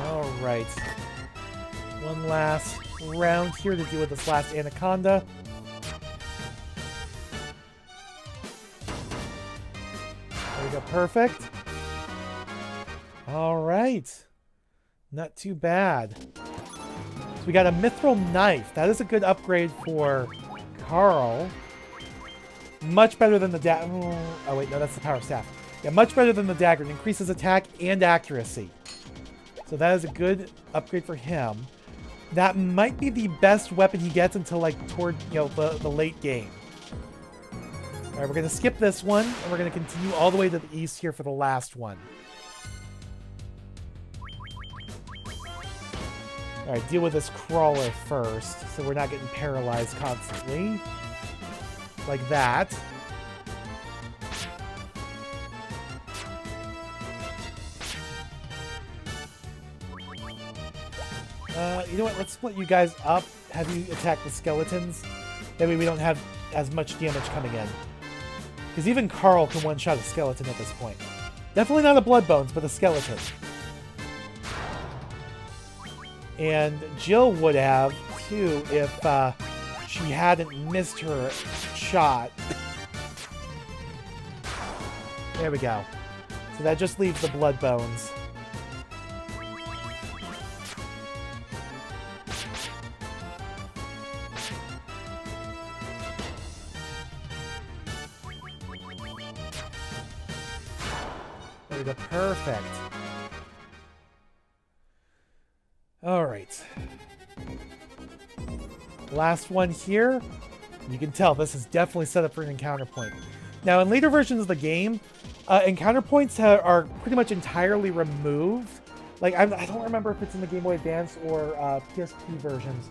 Speaker 1: All right. One last round here to deal with this last anaconda. There we go. Perfect. All right. Not too bad. So we got a mithril knife. That is a good upgrade for Carl. Much better than the dagger. Oh, wait. No, that's the power staff. Yeah, much better than the dagger. It increases attack and accuracy. So that is a good upgrade for him. That might be the best weapon he gets until, like, toward, you know, the late game. All right, we're going to skip this one, and we're going to continue all the way to the east here for the last one. All right, deal with this crawler first, so we're not getting paralyzed constantly. like that. You know what? Let's split you guys up. Have you attack the skeletons. That way we don't have as much damage coming in. Because even Carl can one-shot a skeleton at this point. Definitely not a blood bones, but a skeleton. And Jill would have, too, if she hadn't missed her shot. There we go. So that just leaves the blood bones. There we go. Perfect. All right. Last one here. You can tell this is definitely set up for an encounter point. Now, in later versions of the game, encounter points are pretty much entirely removed. Like, I don't remember if it's in the Game Boy Advance or PSP versions,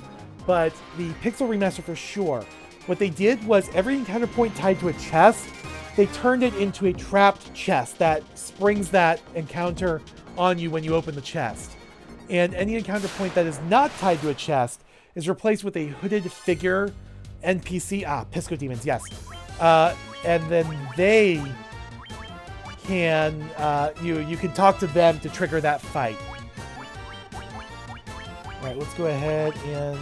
Speaker 1: but the Pixel Remaster for sure. What they did was every encounter point tied to a chest, they turned it into a trapped chest that springs that encounter on you when you open the chest. And any encounter point that is not tied to a chest is replaced with a hooded figure NPC. Pisco Demons, yes. And then they can, you can talk to them to trigger that fight. All right, let's go ahead and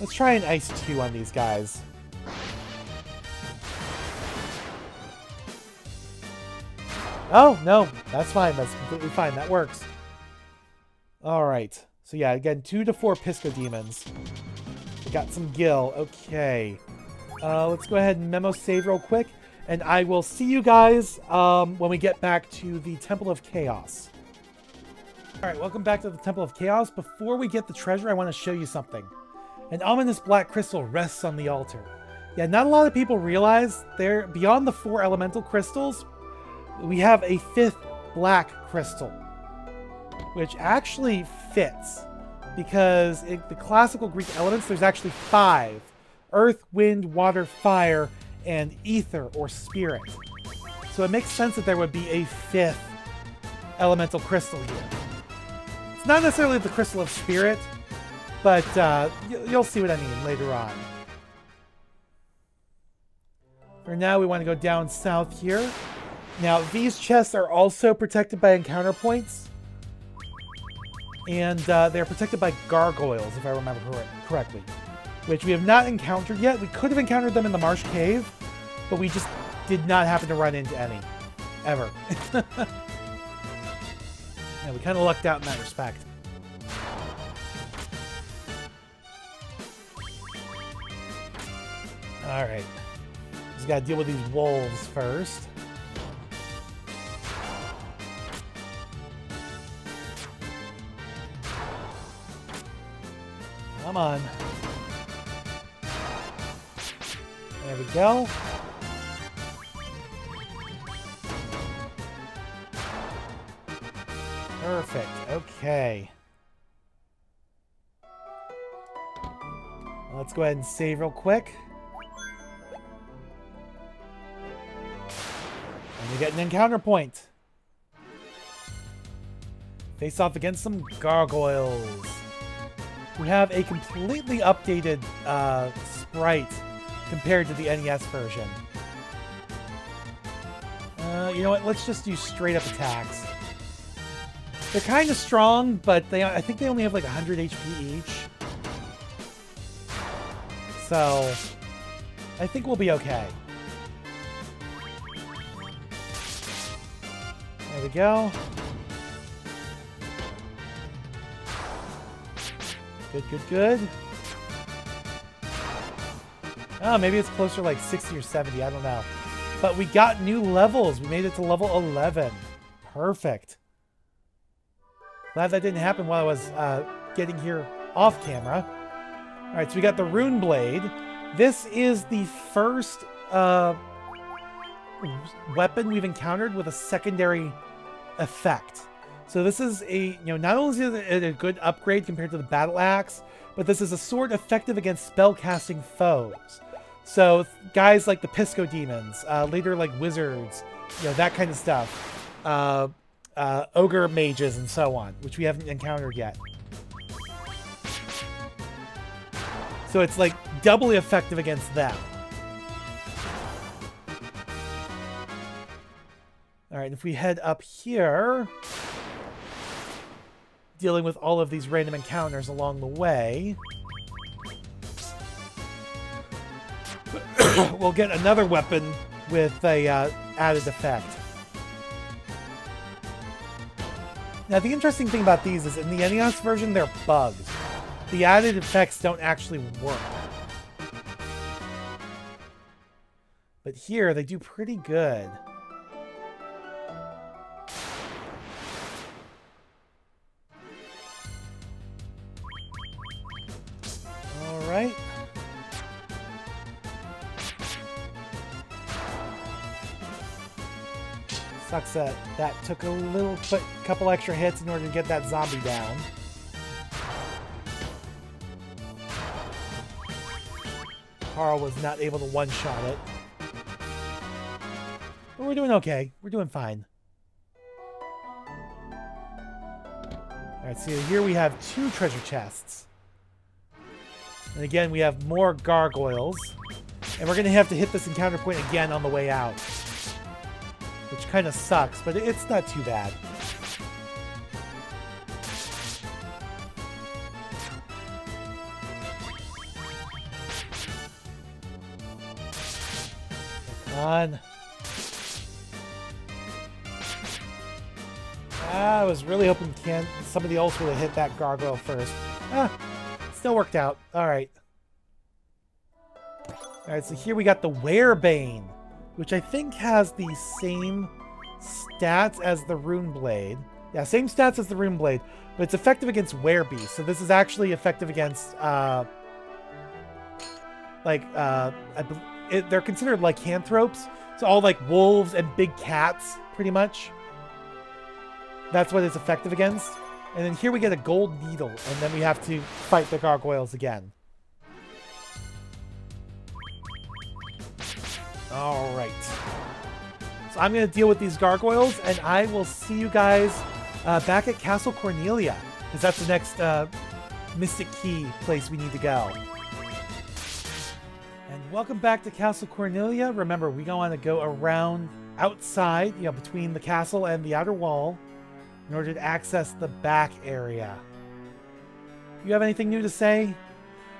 Speaker 1: let's try an Ice 2 on these guys. Oh, no, that's fine. That's completely fine. That works. All right. So yeah, again, 2 to 4 Pisco Demons. We got some Gil. Okay. Let's go ahead and memo save real quick. And I will see you guys when we get back to the Temple of Chaos. All right, welcome back to the Temple of Chaos. Before we get the treasure, I want to show you something. An ominous black crystal rests on the altar. Yeah, not a lot of people realize there, beyond the 4 elemental crystals, we have a 5th black crystal, which actually fits because the classical Greek elements, there's actually 5: earth, wind, water, fire, and ether or spirit. So it makes sense that there would be a 5th elemental crystal here. It's not necessarily the crystal of spirit, but you'll see what I mean later on. For now, we want to go down south here. Now, these chests are also protected by encounter points. And they're protected by gargoyles, if I remember correctly. Which we have not encountered yet. We could have encountered them in the Marsh Cave, but we just did not happen to run into any. Ever. Yeah, we kind of lucked out in that respect. Alright. Just gotta deal with these wolves first. Come on. There we go. Perfect. Okay. Let's go ahead and save real quick. And we get an encounter point. Face off against some gargoyles. We have a completely updated sprite compared to the NES version. You know what? Let's just do straight up attacks. They're kind of strong, but I think they only have like 100 HP each. So I think we'll be okay. There we go. Good, good, good. Oh, maybe it's closer to like 60 or 70. I don't know. But we got new levels. We made it to level 11. Perfect. Glad that didn't happen while I was getting here off camera. All right, so we got the Rune Blade. This is the first weapon we've encountered with a secondary effect. So this is not only is it a good upgrade compared to the Battle Axe, but this is a sword effective against spellcasting foes. So guys like the Pisco Demons, later like wizards, you know, that kind of stuff. Ogre mages and so on, which we haven't encountered yet. So it's like doubly effective against them. All right, if we head up here, dealing with all of these random encounters along the way, we'll get another weapon with a added effect. Now, the interesting thing about these is in the NES version, they're bugged. The added effects don't actually work. But here, they do pretty good. All right. Sucks that that took a couple extra hits in order to get that zombie down. Carl was not able to one-shot it. But we're doing okay. We're doing fine. Alright, so here we have 2 treasure chests. And again, we have more gargoyles. And we're going to have to hit this encounter point again on the way out. Which kind of sucks, but it's not too bad. Come on. I was really hoping somebody else would have hit that gargoyle first. Still worked out. Alright. Alright, so here we got the Werebane, which I think has the same stats as the Rune Blade. Yeah, same stats as the Rune Blade, but it's effective against werebeasts. So this is actually effective against, they're considered lycanthropes. So all like wolves and big cats, pretty much. That's what it's effective against. And then here we get a gold needle, and then we have to fight the gargoyles again. All right. So I'm going to deal with these gargoyles, and I will see you guys back at Castle Cornelia, because that's the next Mystic Key place we need to go. And welcome back to Castle Cornelia. Remember, we want to go around outside, you know, between the castle and the outer wall, in order to access the back area. You have anything new to say?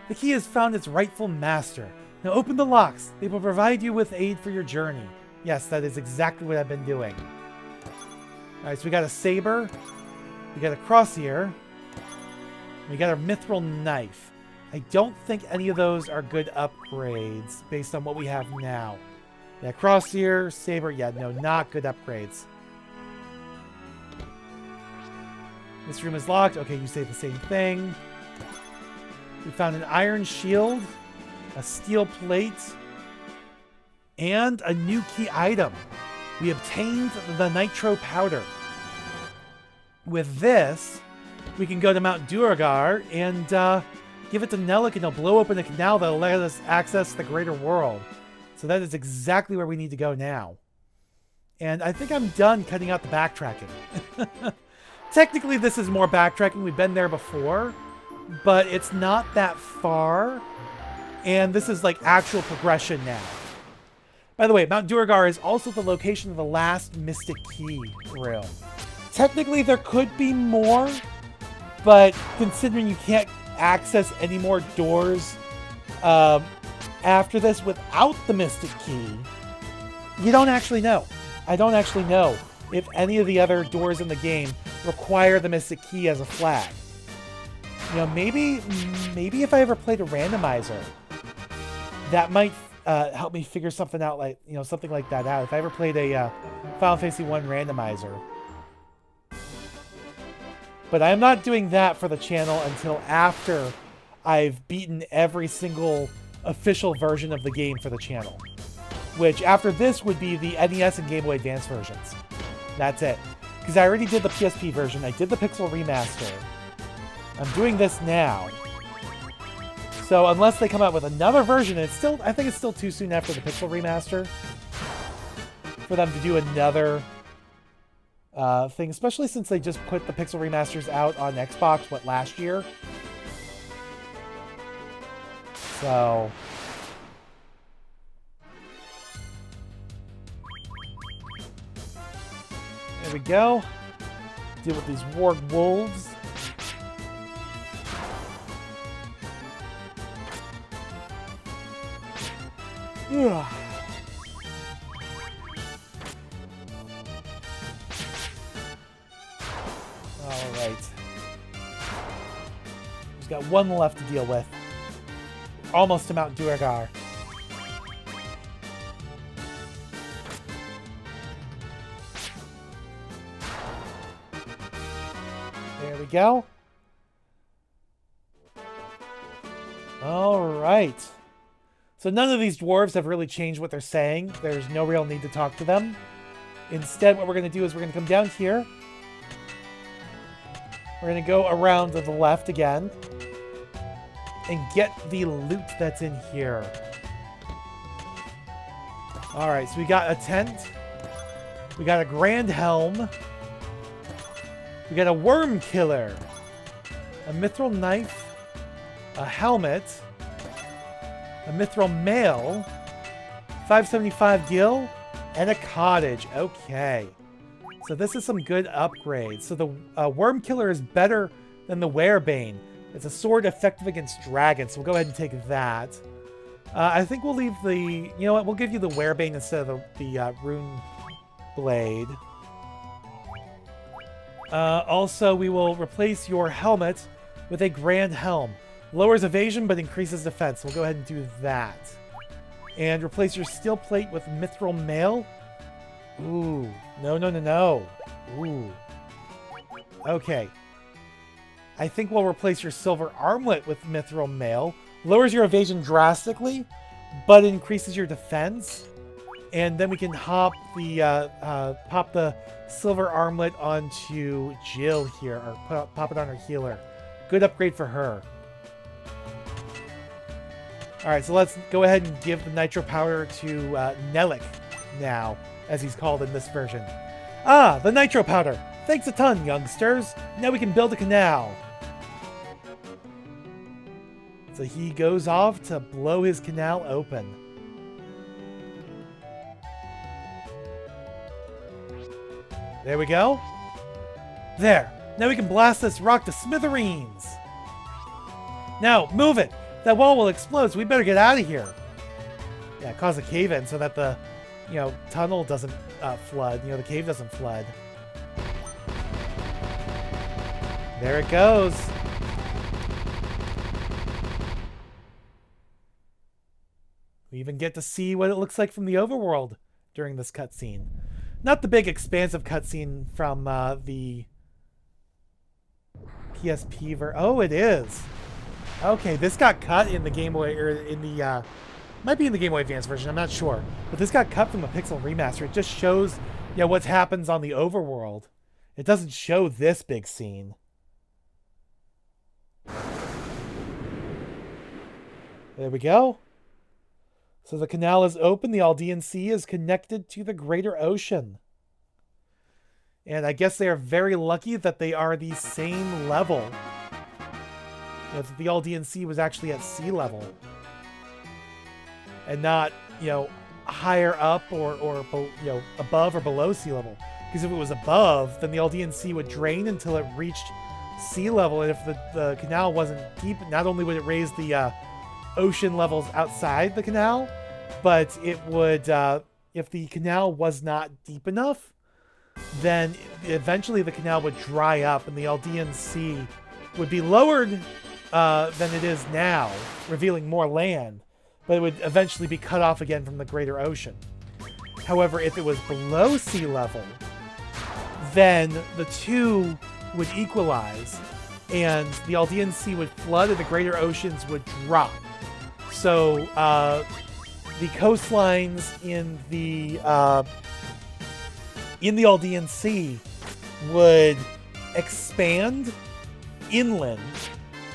Speaker 1: The key has found its rightful master. Now open the locks. They will provide you with aid for your journey. Yes, that is exactly what I've been doing. Alright, so we got a saber. We got a crosshair. We got a mithril knife. I don't think any of those are good upgrades based on what we have now. Yeah, crosshair, saber, yeah, no, not good upgrades. This room is locked. Okay, you say the same thing. We found an iron shield, a steel plate, and a new key item. We obtained the Nitro Powder. With this, we can go to Mount Duergar and give it to Nellic, and he'll blow open a canal that'll let us access the greater world. So that is exactly where we need to go now. And I think I'm done cutting out the backtracking. Technically, this is more backtracking. We've been there before, but it's not that far. And this is like actual progression now. By the way, Mount Duergar is also the location of the last Mystic Key room. Technically, there could be more, but considering you can't access any more doors after this without the Mystic Key, you don't actually know. I don't actually know if any of the other doors in the game require the Mystic Key as a flag. You know, maybe if I ever played a randomizer, that might help me figure something out, like, you know, something like that out. If I ever played a Final Fantasy 1 randomizer. But I'm not doing that for the channel until after I've beaten every single official version of the game for the channel. Which, after this, would be the NES and Game Boy Advance versions. That's it. Because I already did the PSP version. I did the Pixel Remaster. I'm doing this now. So unless they come out with another version, I think it's still too soon after the Pixel remaster for them to do another thing, especially since they just put the Pixel remasters out on Xbox, last year? So... there we go. Deal with these warg wolves. Ugh. Alright. Just got one left to deal with. Almost to Mount Duergar. There we go. Alright. So none of these dwarves have really changed what they're saying. There's no real need to talk to them. Instead, what we're going to do is we're going to come down here. We're going to go around to the left again. And get the loot that's in here. Alright, so we got a tent. We got a grand helm. We got a worm killer. A mithril knife. A helmet. A mithril mail, 575 gil, and a cottage. Okay. So this is some good upgrades. So the Worm Killer is better than the Werebane. It's a sword effective against dragons, so we'll go ahead and take that. I think we'll leave the... you know what? We'll give you the Werebane instead of the Rune Blade. Also, we will replace your helmet with a Grand Helm. Lowers evasion, but increases defense. We'll go ahead and do that. And replace your steel plate with mithril mail. Ooh. No, no, no, no. Ooh. Okay. I think we'll replace your silver armlet with mithril mail. Lowers your evasion drastically, but increases your defense. And then we can pop the silver armlet onto Jill here, or pop it on her healer. Good upgrade for her. Alright, so let's go ahead and give the Nitro Powder to Nelik now, as he's called in this version. Ah, the Nitro Powder! Thanks a ton, youngsters! Now we can build a canal! So he goes off to blow his canal open. There we go. There! Now we can blast this rock to smithereens! Now, move it! That wall will explode, so we better get out of here. Yeah, cause a cave-in so that the, tunnel doesn't flood. The cave doesn't flood. There it goes. We even get to see what it looks like from the overworld during this cutscene. Not the big expansive cutscene from the PSP Oh, it is. Okay, this got cut in the Game Boy, or in the, might be in the Game Boy Advance version, I'm not sure. But this got cut from the Pixel remaster. It just shows, what happens on the overworld. It doesn't show this big scene. There we go. So the canal is open, the Aldean Sea is connected to the greater ocean. And I guess they are very lucky that they are the same level. That the Aldean Sea was actually at sea level. And not, higher up or above or below sea level. Because if it was above, then the Aldean Sea would drain until it reached sea level. And if the canal wasn't deep, not only would it raise the ocean levels outside the canal, but it would, if the canal was not deep enough, then eventually the canal would dry up and the Aldean Sea would be lowered than it is now, revealing more land, but it would eventually be cut off again from the greater ocean. However, if it was below sea level, then the two would equalize, and the Aldean Sea would flood and the greater oceans would drop. So, the coastlines in the Aldean Sea would expand inland,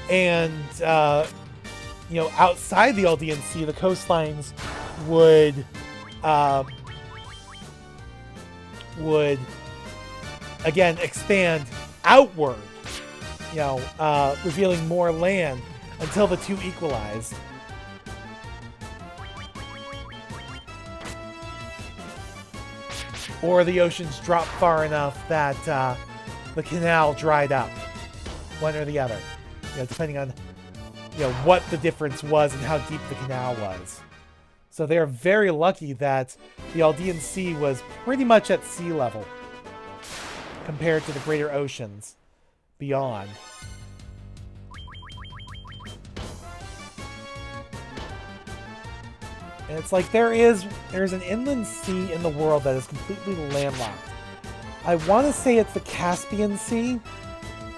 Speaker 1: and you know, outside the Aldean Sea, the coastlines would again expand outward, you know, revealing more land until the two equalized. Or the oceans dropped far enough that the canal dried up. One or the other. You know, depending on, you know, what the difference was and how deep the canal was. So they're very lucky that the Aldean Sea was pretty much at sea level compared to the greater oceans beyond. And it's like there's an inland sea in the world that is completely landlocked. I want to say it's the Caspian Sea.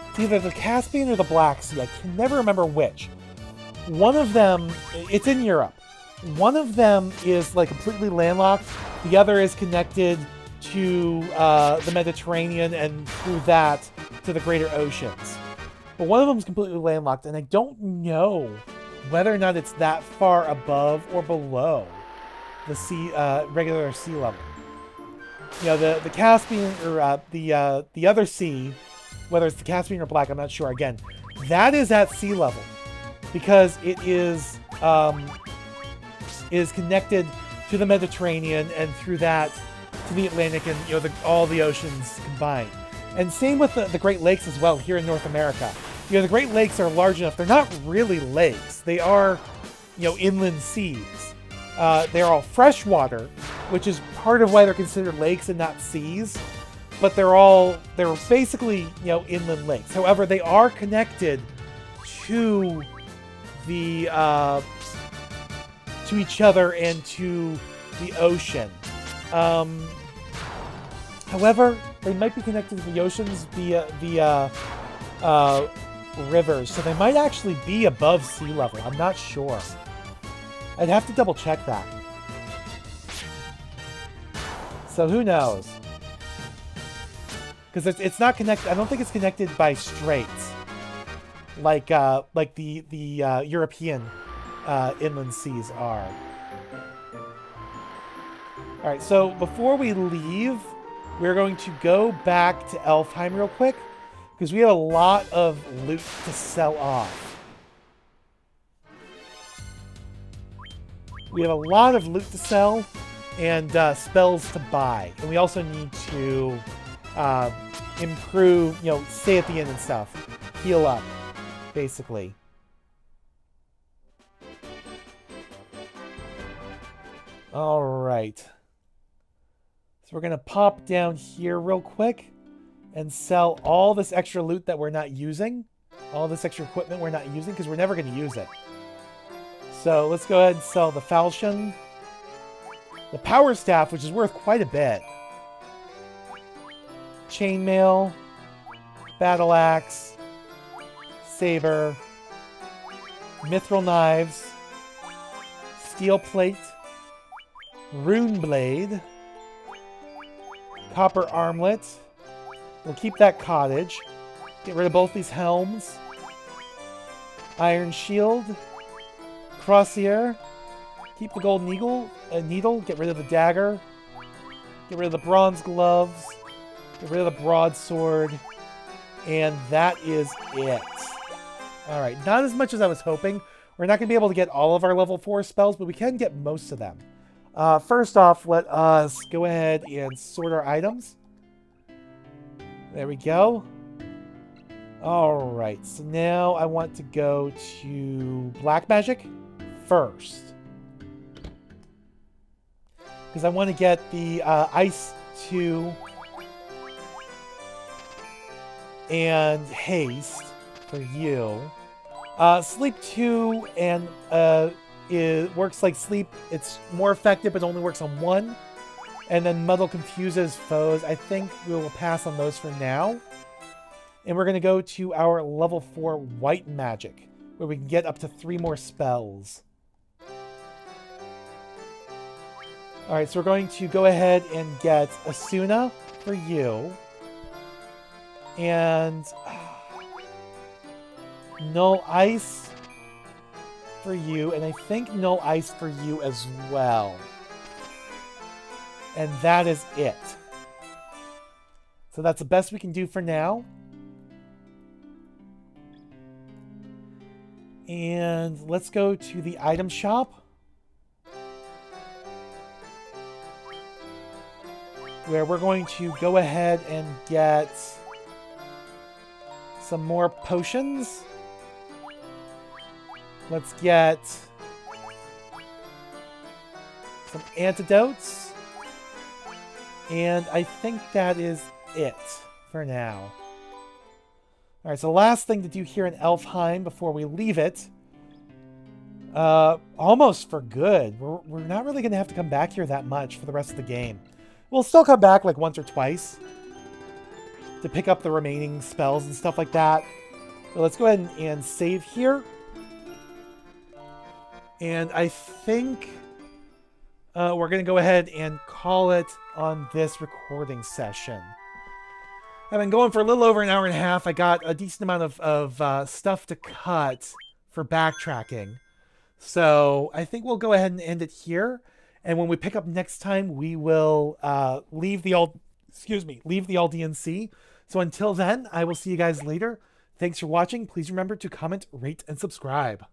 Speaker 1: It's either the Caspian or the Black Sea. I can never remember which. One of them, it's in Europe. One of them is like completely landlocked. The other is connected to the Mediterranean and through that to the greater oceans. But one of them is completely landlocked, and I don't know whether or not it's that far above or below the sea, regular sea level. You know, the Caspian or the other sea, whether it's the Caspian or Black, I'm not sure. Again, that is at sea level because it is connected to the Mediterranean and through that to the Atlantic and, you know, all the oceans combined. And same with the Great Lakes as well here in North America. You know, the Great Lakes are large enough. They're not really lakes. They are, you know, inland seas. They're all freshwater, which is part of why they're considered lakes and not seas. But they're basically, you know, inland lakes. However, they are connected to the to each other and to the ocean. However, they might be connected to the oceans via rivers, so they might actually be above sea level. I'm not sure. I'd have to double check that. So who knows? Because it's not connected. I don't think it's connected by straits, like the European inland seas are. All right. So before we leave, we're going to go back to Elfheim real quick because we have a lot of loot to sell off. We have a lot of loot to sell and spells to buy. And we also need to improve, you know, stay at the end and stuff. Heal up, basically. All right. So we're going to pop down here real quick and sell all this extra loot that we're not using. All this extra equipment we're not using because we're never going to use it. So let's go ahead and sell the falchion. The power staff, which is worth quite a bit. Chainmail. Battle axe. Saber. Mithril knives. Steel plate. Rune blade. Copper armlet. We'll keep that cottage. Get rid of both these helms. Iron shield. Crosshair. Keep the golden needle. Get rid of the dagger. Get rid of the bronze gloves. Get rid of the broadsword. And that is it. Alright, not as much as I was hoping. We're not going to be able to get all of our level 4 spells, but we can get most of them. First off, let us go ahead and sort our items. There we go. Alright, so now I want to go to Black Magic first. Because I want to get the Ice 2 and Haste for you. Sleep 2 and it works like Sleep. It's more effective, but only works on one. And then Muddle confuses foes. I think we will pass on those for now. And we're going to go to our level 4 White Magic, where we can get up to 3 more spells. Alright, so we're going to go ahead and get Asuna for you. And no Ice for you, and I think no ice for you as well. And that is it. So that's the best we can do for now. And let's go to the item shop, where we're going to go ahead and get some more potions. Let's get some antidotes. And I think that is it for now. All right, so the last thing to do here in Elfheim before we leave it, almost for good. We're not really going to have to come back here that much for the rest of the game. We'll still come back like once or twice to pick up the remaining spells and stuff like that. But let's go ahead and save here. And I think we're going to go ahead and call it on this recording session. I've been going for a little over an hour and a half. I got a decent amount of stuff to cut for backtracking. So I think we'll go ahead and end it here. And when we pick up next time, we will leave the all DNC. So until then, I will see you guys later. Thanks for watching. Please remember to comment, rate, and subscribe.